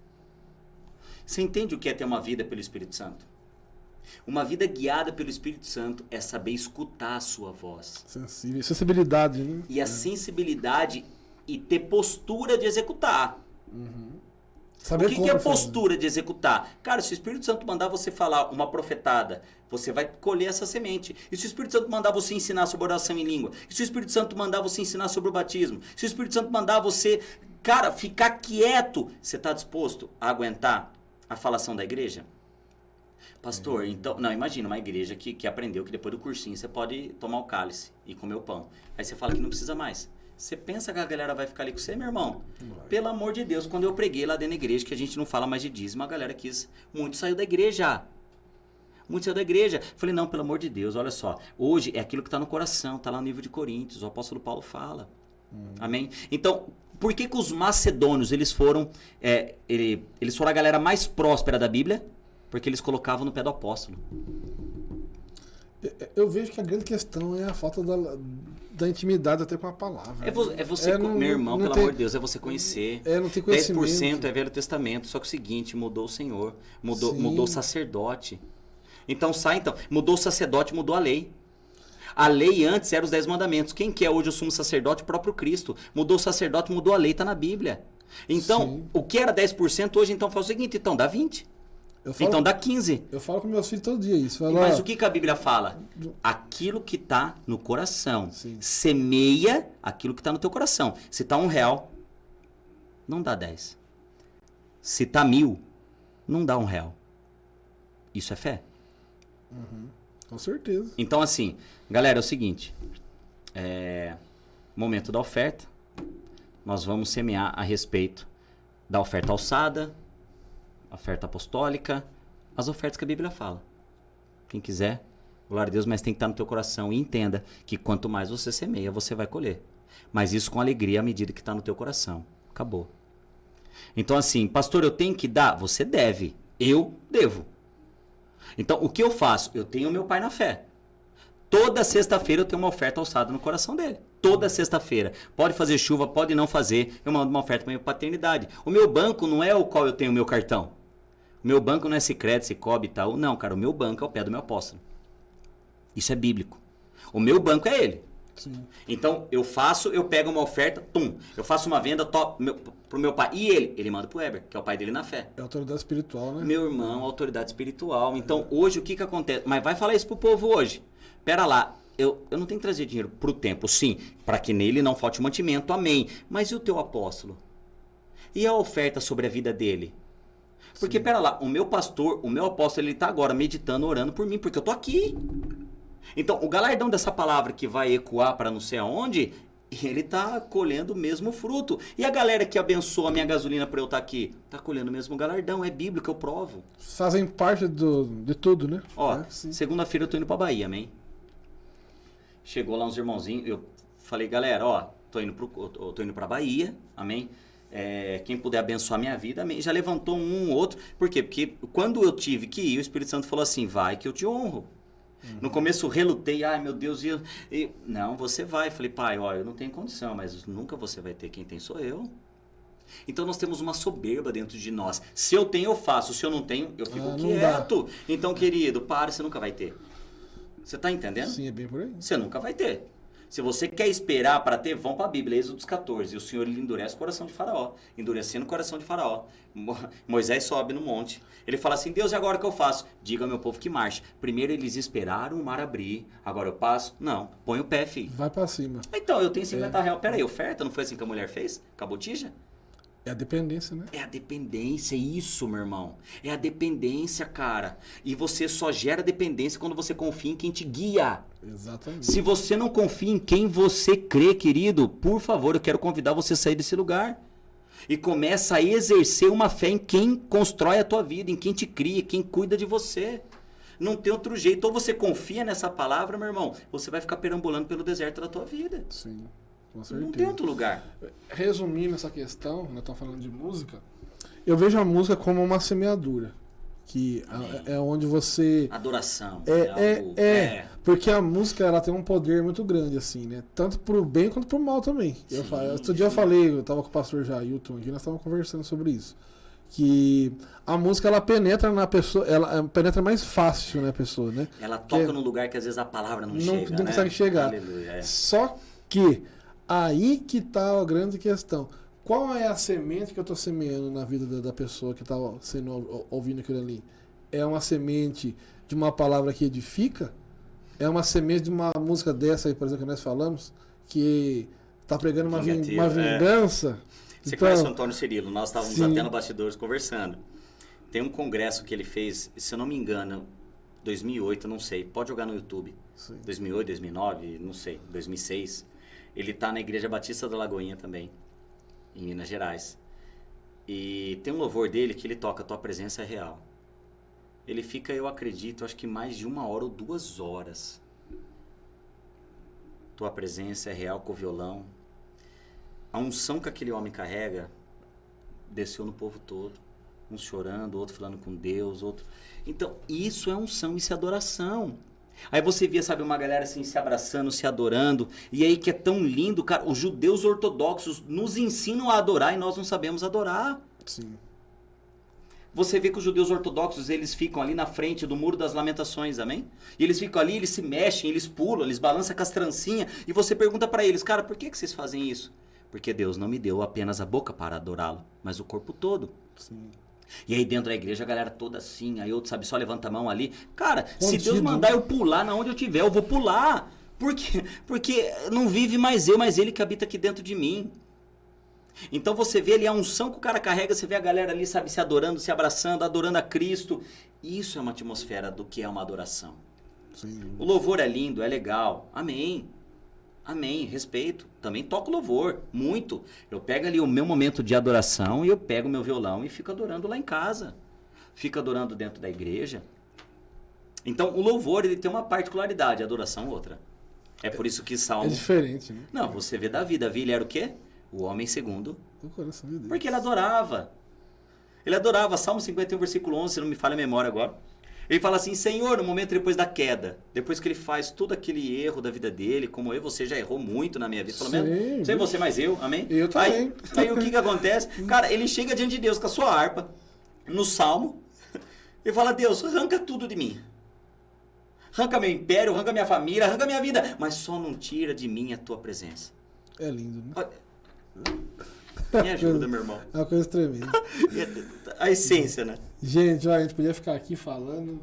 Você entende o que é ter uma vida pelo Espírito Santo? Uma vida guiada pelo Espírito Santo é saber escutar a sua voz. Sensibilidade, né? E a sensibilidade e ter postura de executar. Saber o que é postura de executar? Cara, se o Espírito Santo mandar você falar uma profetada, você vai colher essa semente. E se o Espírito Santo mandar você ensinar sobre oração em língua? E se o Espírito Santo mandar você ensinar sobre o batismo? Se o Espírito Santo mandar você, cara, ficar quieto, você está disposto a aguentar a falação da igreja? Pastor, então... Não, imagina uma igreja que aprendeu que depois do cursinho você pode tomar o cálice e comer o pão. Aí você fala que não precisa mais. Você pensa que a galera vai ficar ali com você, meu irmão? Pelo amor de Deus, quando eu preguei lá dentro da igreja, que a gente não fala mais de dízimo, a galera quis... Muito saiu da igreja. Muito saiu da igreja. Falei, não, pelo amor de Deus, olha só. Hoje é aquilo que está no coração, está lá no livro de Coríntios, o apóstolo Paulo fala. Amém? Então... Por que os macedônios, eles foram a galera mais próspera da Bíblia? Porque eles colocavam no pé do apóstolo. Eu vejo que a grande questão é a falta da intimidade até com a palavra. É você, meu irmão, pelo amor de Deus, é você conhecer. Não tem conhecimento. 10% é Velho Testamento, só que o seguinte, mudou o Senhor, mudou o sacerdote. Então mudou o sacerdote, mudou a lei. A lei antes era os 10 mandamentos. Quem que é hoje o sumo sacerdote? O próprio Cristo. Mudou o sacerdote, mudou a lei, está na Bíblia. Então, o que era 10% hoje, então faz o seguinte, então dá 20. Então dá 15. Eu falo com meus filhos todo dia isso. Mas o que a Bíblia fala? Aquilo que está no coração. Semeia aquilo que está no teu coração. Se está R$1, não dá 10. Se está 1.000, não dá R$1. Isso é fé? Com certeza. Então, assim, galera, é o seguinte. Momento da oferta. Nós vamos semear a respeito da oferta alçada, oferta apostólica, as ofertas que a Bíblia fala. Quem quiser, glória a Deus, mas tem que estar no teu coração e entenda que quanto mais você semeia, você vai colher. Mas isso com alegria à medida que está no teu coração. Acabou. Então, assim, pastor, eu tenho que dar? Você deve. Eu devo. Então, o que eu faço? Eu tenho meu pai na fé. Toda sexta-feira eu tenho uma oferta alçada no coração dele. Toda sexta-feira. Pode fazer chuva, pode não fazer. Eu mando uma oferta para minha paternidade. O meu banco não é o qual eu tenho o meu cartão. O meu banco não é Sicredi, Cicobi e tal. Não, cara, o meu banco é o pé do meu apóstolo. Isso é bíblico. O meu banco é ele. Sim. Então, eu pego uma oferta, eu faço uma venda pro meu pai. E ele manda pro Weber, que é o pai dele na fé. É autoridade espiritual, né? Meu irmão, autoridade espiritual. Então, hoje, o que acontece? Mas vai falar isso pro povo hoje. Pera lá, eu não tenho que trazer dinheiro pro templo, sim, para que nele não falte mantimento, amém. Mas e o teu apóstolo? E a oferta sobre a vida dele? Porque, pera lá, o meu pastor, o meu apóstolo, ele tá agora meditando, orando por mim, porque eu tô aqui. Então, o galardão dessa palavra que vai ecoar para não sei aonde, ele tá colhendo o mesmo fruto. E a galera que abençoa a minha gasolina para eu estar aqui, tá colhendo o mesmo galardão, é bíblico, eu provo. Fazem parte de tudo, né? Ó, segunda-feira eu tô indo pra Bahia, amém? Chegou lá uns irmãozinhos, eu falei, galera, ó, tô indo pra Bahia, amém? Quem puder abençoar a minha vida, amém? Já levantou um outro. Por quê? Porque quando eu tive que ir, o Espírito Santo falou assim, vai que eu te honro. No começo eu relutei, ai meu Deus, não, você vai. Falei, pai, ó, eu não tenho condição, mas nunca você vai ter, quem tem sou eu. Então nós temos uma soberba dentro de nós. Se eu tenho, eu faço, se eu não tenho, eu fico quieto. Então, querido, para, você nunca vai ter. Você tá entendendo? Sim, é bem por aí. Você nunca vai ter. Se você quer esperar para ter, vão para a Bíblia, Êxodo 14. E o Senhor ele endurece o coração de Faraó. Endurecendo o coração de Faraó. Moisés sobe no monte. Ele fala assim, Deus, e agora o que eu faço? Diga ao meu povo que marche. Primeiro eles esperaram o mar abrir. Agora eu passo? Não. Põe o pé, filho. Vai para cima. Então, eu tenho R$50. Peraí, oferta? Não foi assim que a mulher fez? Com a botija? É a dependência, né? É a dependência, isso, meu irmão. É a dependência, cara. E você só gera dependência quando você confia em quem te guia. Exatamente. Se você não confia em quem você crê, querido, por favor, eu quero convidar você a sair desse lugar. E começa a exercer uma fé em quem constrói a tua vida, em quem te cria, quem cuida de você. Não tem outro jeito. Ou você confia nessa palavra, meu irmão, ou você vai ficar perambulando pelo deserto da tua vida. Sim, com certeza. Não tem outro lugar. Resumindo essa questão, nós estamos falando de música, eu vejo a música como uma semeadura. Que é onde você... Adoração. Porque a música ela tem um poder muito grande, assim, né? Tanto pro bem quanto pro mal também. Outro dia eu tava com o pastor Jailton aqui, nós estávamos conversando sobre isso. Que a música ela penetra na pessoa, ela penetra mais fácil na pessoa, né? Ela toca num lugar que às vezes a palavra não chega, não consegue chegar. Aleluia, Só que aí que tá a grande questão. Qual é a semente que eu estou semeando na vida da pessoa que está ouvindo aquilo ali? É uma semente de uma palavra que edifica? É uma semente de uma música dessa aí, por exemplo, que nós falamos, que está pregando uma vingança? Você conhece o Antônio Cirilo? Nós estávamos até no bastidores conversando. Tem um congresso que ele fez, se eu não me engano, 2008, não sei. Pode jogar no YouTube. Sim. 2008, 2009, não sei, 2006. Ele está na Igreja Batista da Lagoinha também, em Minas Gerais. E tem um louvor dele que ele toca Tua Presença é Real. Ele fica, eu acredito, acho que mais de 1 hora ou 2 horas. Tua Presença é Real com o violão. A unção que aquele homem carrega desceu no povo todo. Um chorando, outro falando com Deus, outro... Então, isso é unção, isso é adoração. Aí você via, sabe, uma galera assim se abraçando, se adorando. E aí que é tão lindo, cara. Os judeus ortodoxos nos ensinam a adorar e nós não sabemos adorar. Sim. Você vê que os judeus ortodoxos, eles ficam ali na frente do Muro das Lamentações, amém? E eles ficam ali, eles se mexem, eles pulam, eles balançam com as trancinhas. E você pergunta pra eles, cara, por que vocês fazem isso? Porque Deus não me deu apenas a boca para adorá-lo, mas o corpo todo. Sim. E aí dentro da igreja a galera toda assim, aí outro sabe, só levanta a mão ali. Cara, se Deus mandar eu pular na onde eu tiver, eu vou pular. Por quê? Porque não vive mais eu, mas ele que habita aqui dentro de mim. Então você vê ali a unção que o cara carrega, você vê a galera ali, sabe, se adorando, se abraçando, adorando a Cristo. Isso é uma atmosfera do que é uma adoração. Sim. O louvor é lindo, é legal. Amém. Amém, respeito. Também toco louvor, muito. Eu pego ali o meu momento de adoração e eu pego o meu violão e fico adorando lá em casa. Fico adorando dentro da igreja. Então, o louvor, ele tem uma particularidade, a adoração outra. É por isso que Salmo... É diferente, né? Não, você vê Davi. Davi, ele era o quê? O homem segundo. O coração de Deus. Porque ele adorava. Ele adorava. Salmo 51, versículo 11, se não me falha a memória agora. Ele fala assim, Senhor, no momento depois da queda, depois que ele faz todo aquele erro da vida dele, como eu, você já errou muito na minha vida, pelo menos, não sei você, mas eu, amém? Eu também. Aí o que acontece? Cara, ele chega diante de Deus com a sua harpa, no salmo, e fala, Deus, arranca tudo de mim. Arranca meu império, arranca minha família, arranca minha vida, mas só não tira de mim a tua presença. É lindo, né? Me ajuda, meu irmão. É uma coisa tremenda. A essência, né? Gente, a gente podia ficar aqui falando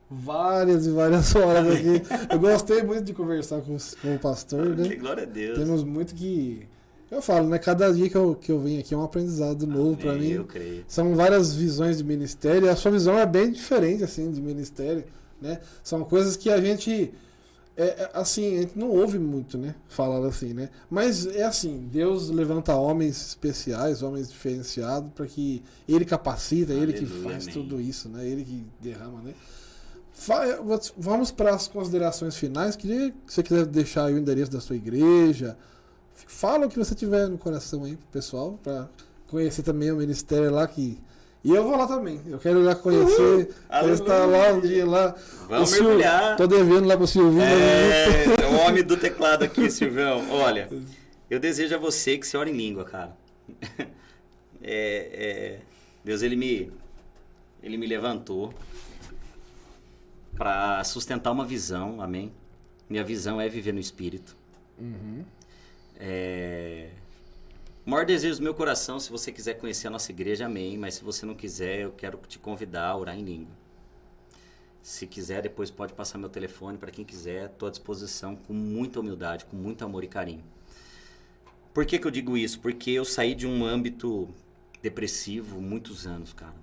várias e várias horas aqui. Eu gostei muito de conversar com o pastor, né? Que glória a Deus. Temos muito que... Eu falo, né? Cada dia que eu venho aqui é um aprendizado novo para mim. Eu creio. São várias visões de ministério. A sua visão é bem diferente, assim, de ministério, né? São coisas que a gente... assim, a gente não ouve muito, né? Falar assim, né? Mas é assim, Deus levanta homens especiais, homens diferenciados, para que Ele capacita, Ele que faz amém. tudo isso, né? Ele que derrama, né? Vamos para as considerações finais. Queria que você quiser deixar aí o endereço da sua igreja. Fala o que você tiver no coração aí pro pessoal, para conhecer também o ministério lá que... E eu vou lá também. Eu quero ir lá conhecer. Quero estar lá um dia lá. Vamos mergulhar. Tô devendo lá pro Silvinho. É o homem do teclado aqui, Silvão. Olha, eu desejo a você que você ore em língua, cara. Deus, ele me levantou para sustentar uma visão, amém? Minha visão é viver no Espírito. Uhum. O maior desejo do meu coração, se você quiser conhecer a nossa igreja, amém. Mas se você não quiser, eu quero te convidar a orar em língua. Se quiser, depois pode passar meu telefone para quem quiser. Estou à disposição com muita humildade, com muito amor e carinho. Por que eu digo isso? Porque eu saí de um âmbito depressivo muitos anos, cara.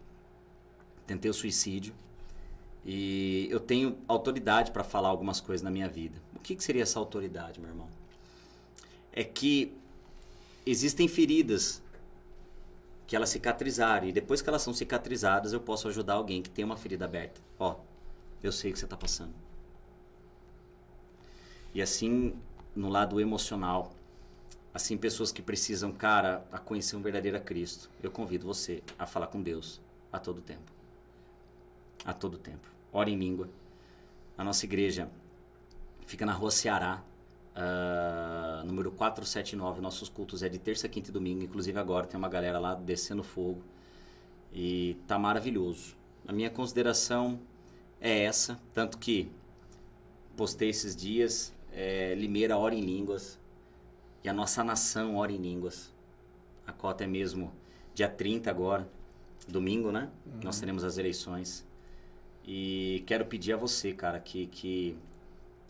Tentei o suicídio. E eu tenho autoridade para falar algumas coisas na minha vida. O que seria essa autoridade, meu irmão? É que existem feridas que elas cicatrizaram. E depois que elas são cicatrizadas, eu posso ajudar alguém que tem uma ferida aberta. Ó, eu sei o que você está passando. E assim, no lado emocional, assim, pessoas que precisam, cara, a conhecer um verdadeiro Cristo, eu convido você a falar com Deus a todo tempo. A todo tempo. Ora em língua. A nossa igreja fica na Rua Ceará, número 479. Nossos cultos é de terça, quinta e domingo. Inclusive agora tem uma galera lá descendo fogo. E tá maravilhoso. A minha consideração é essa. Tanto que postei esses dias, Limeira ora em línguas. E a nossa nação ora em línguas. A cota é mesmo dia 30 agora. Domingo, né? Nós teremos as eleições. E quero pedir a você, cara, que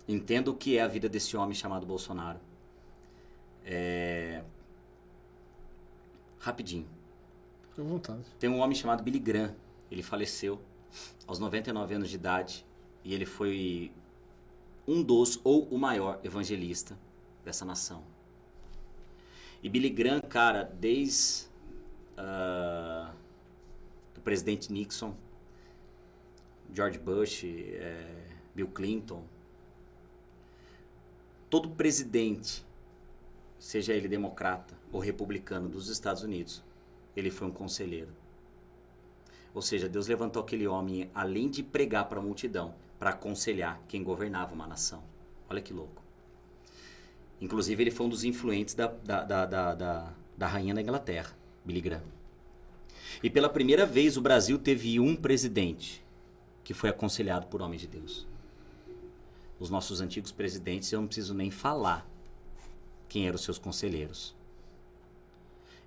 entenda o que é a vida desse homem chamado Bolsonaro. Rapidinho. Fique à vontade. Tem um homem chamado Billy Graham. Ele faleceu aos 99 anos de idade. E ele foi um dos, ou o maior evangelista dessa nação. E Billy Graham, cara, desde do presidente Nixon, George Bush, Bill Clinton, todo presidente, seja ele democrata ou republicano dos Estados Unidos, ele foi um conselheiro. Ou seja, Deus levantou aquele homem, além de pregar para a multidão, para aconselhar quem governava uma nação. Olha que louco. Inclusive, ele foi um dos influentes da rainha da Inglaterra, Billy Graham. E pela primeira vez o Brasil teve um presidente que foi aconselhado por homens de Deus. Os nossos antigos presidentes, eu não preciso nem falar quem eram os seus conselheiros.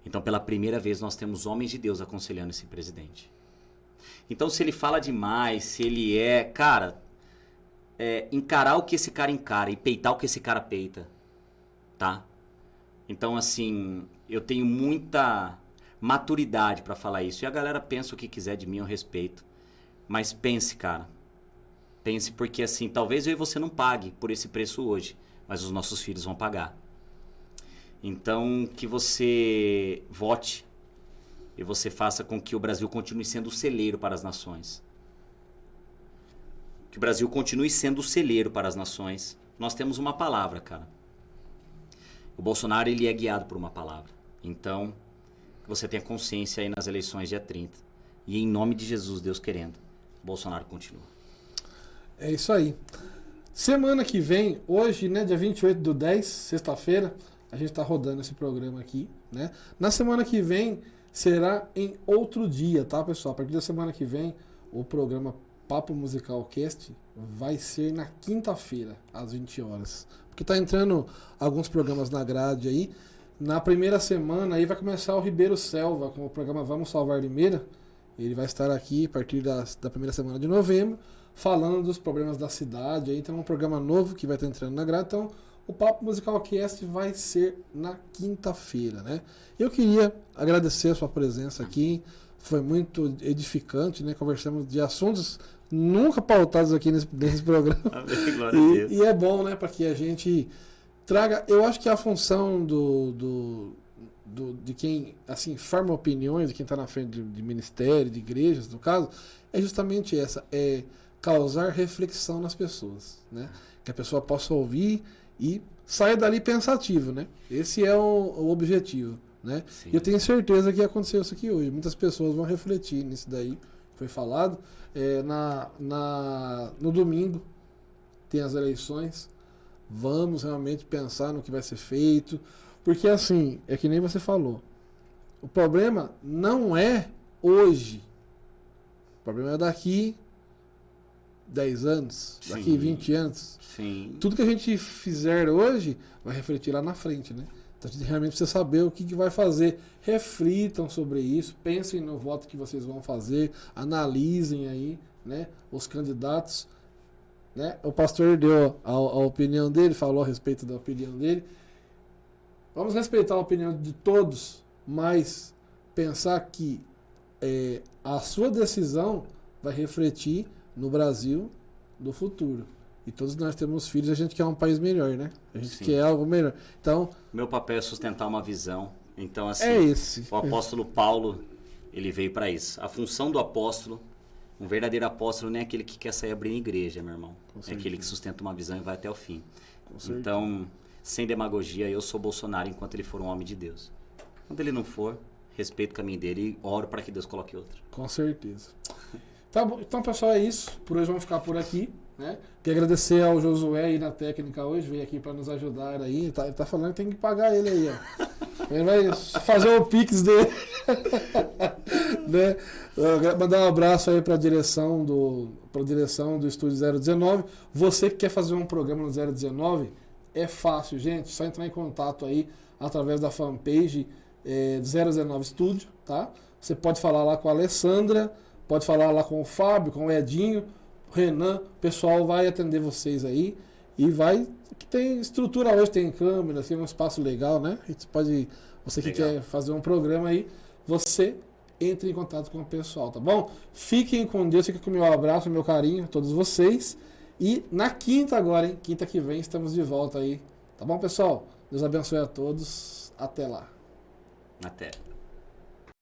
Então, pela primeira vez, nós temos homens de Deus aconselhando esse presidente. Então, se ele fala demais, se ele cara, encarar o que esse cara encara e peitar o que esse cara peita, tá? Então, assim, eu tenho muita maturidade para falar isso. E a galera pensa o que quiser de mim, eu respeito. Mas pense, cara. Pense porque, assim, talvez eu e você não pague por esse preço hoje, mas os nossos filhos vão pagar. Então, que você vote e você faça com que o Brasil continue sendo o celeiro para as nações. Que o Brasil continue sendo o celeiro para as nações. Nós temos uma palavra, cara. O Bolsonaro, ele é guiado por uma palavra. Então, que você tenha consciência aí nas eleições dia 30. E em nome de Jesus, Deus querendo, Bolsonaro continua. É isso aí. Semana que vem, hoje, né, dia 28/10, sexta-feira, a gente tá rodando esse programa aqui, né? Na semana que vem será em outro dia, tá, pessoal? A partir da semana que vem, o programa Papo Musical Cast vai ser na quinta-feira, às 20 horas. Porque tá entrando alguns programas na grade aí. Na primeira semana aí vai começar o Ribeiro Selva com o programa Vamos Salvar Limeira. Ele vai estar aqui a partir da primeira semana de novembro, falando dos problemas da cidade. Aí tem um programa novo que vai estar entrando na grade. Então, o Papo Musical Cast vai ser na quinta-feira, né? Eu queria agradecer a sua presença aqui. Foi muito edificante, né? Conversamos de assuntos nunca pautados aqui nesse programa. Amém, glória a Deus. E é bom, né? Para que a gente traga... Eu acho que a função de quem assim forma opiniões, de quem está na frente de ministério, de igrejas, no caso, é justamente essa, é causar reflexão nas pessoas, né? Que a pessoa possa ouvir e saia dali pensativo, né? Esse é o objetivo, né? Sim. E eu tenho certeza que aconteceu isso aqui hoje. Muitas pessoas vão refletir nisso daí que foi falado. No domingo tem as eleições. Vamos realmente pensar no que vai ser feito. Porque assim, é que nem você falou. O problema não é hoje. O problema é daqui 10 anos, daqui Sim. 20 anos. Sim. Tudo que a gente fizer hoje vai refletir lá na frente, né? Então a gente realmente precisa saber o que vai fazer. Reflitam sobre isso, pensem no voto que vocês vão fazer, analisem aí, né, os candidatos, né? O pastor deu a opinião dele, falou a respeito da opinião dele. Vamos respeitar a opinião de todos, mas pensar que a sua decisão vai refletir no Brasil do futuro. E todos nós temos filhos, a gente quer um país melhor, né? A gente quer algo melhor. Então, meu papel é sustentar uma visão. Então, assim, o apóstolo Paulo, ele veio para isso. A função do apóstolo, um verdadeiro apóstolo não é aquele que quer sair abrindo igreja, meu irmão. É aquele que sustenta uma visão e vai até o fim. Então, sem demagogia, eu sou Bolsonaro enquanto ele for um homem de Deus. Quando ele não for, respeito o caminho dele e oro para que Deus coloque outro. Com certeza. Tá bom, então, pessoal, é isso. Por hoje vamos ficar por aqui. Né? Quero agradecer ao Josué aí na técnica hoje, veio aqui para nos ajudar aí. Ele tá falando que tem que pagar ele aí, ó. Ele vai fazer o Pix dele. Né? Mandar um abraço aí para a direção do Estúdio 019. Você que quer fazer um programa no 019, é fácil, gente. Só entrar em contato aí através da fanpage do 019 Estúdio, tá? Você pode falar lá com a Alessandra, pode falar lá com o Fábio, com o Edinho, Renan, o pessoal vai atender vocês aí e vai, que tem estrutura hoje, tem câmera, tem um espaço legal, né? A gente pode, você que quer fazer um programa aí, você entre em contato com o pessoal, tá bom? Fiquem com Deus, fiquem com o meu abraço, meu carinho a todos vocês e na quinta agora, hein? Quinta que vem estamos de volta aí, tá bom, pessoal? Deus abençoe a todos, até lá. Até.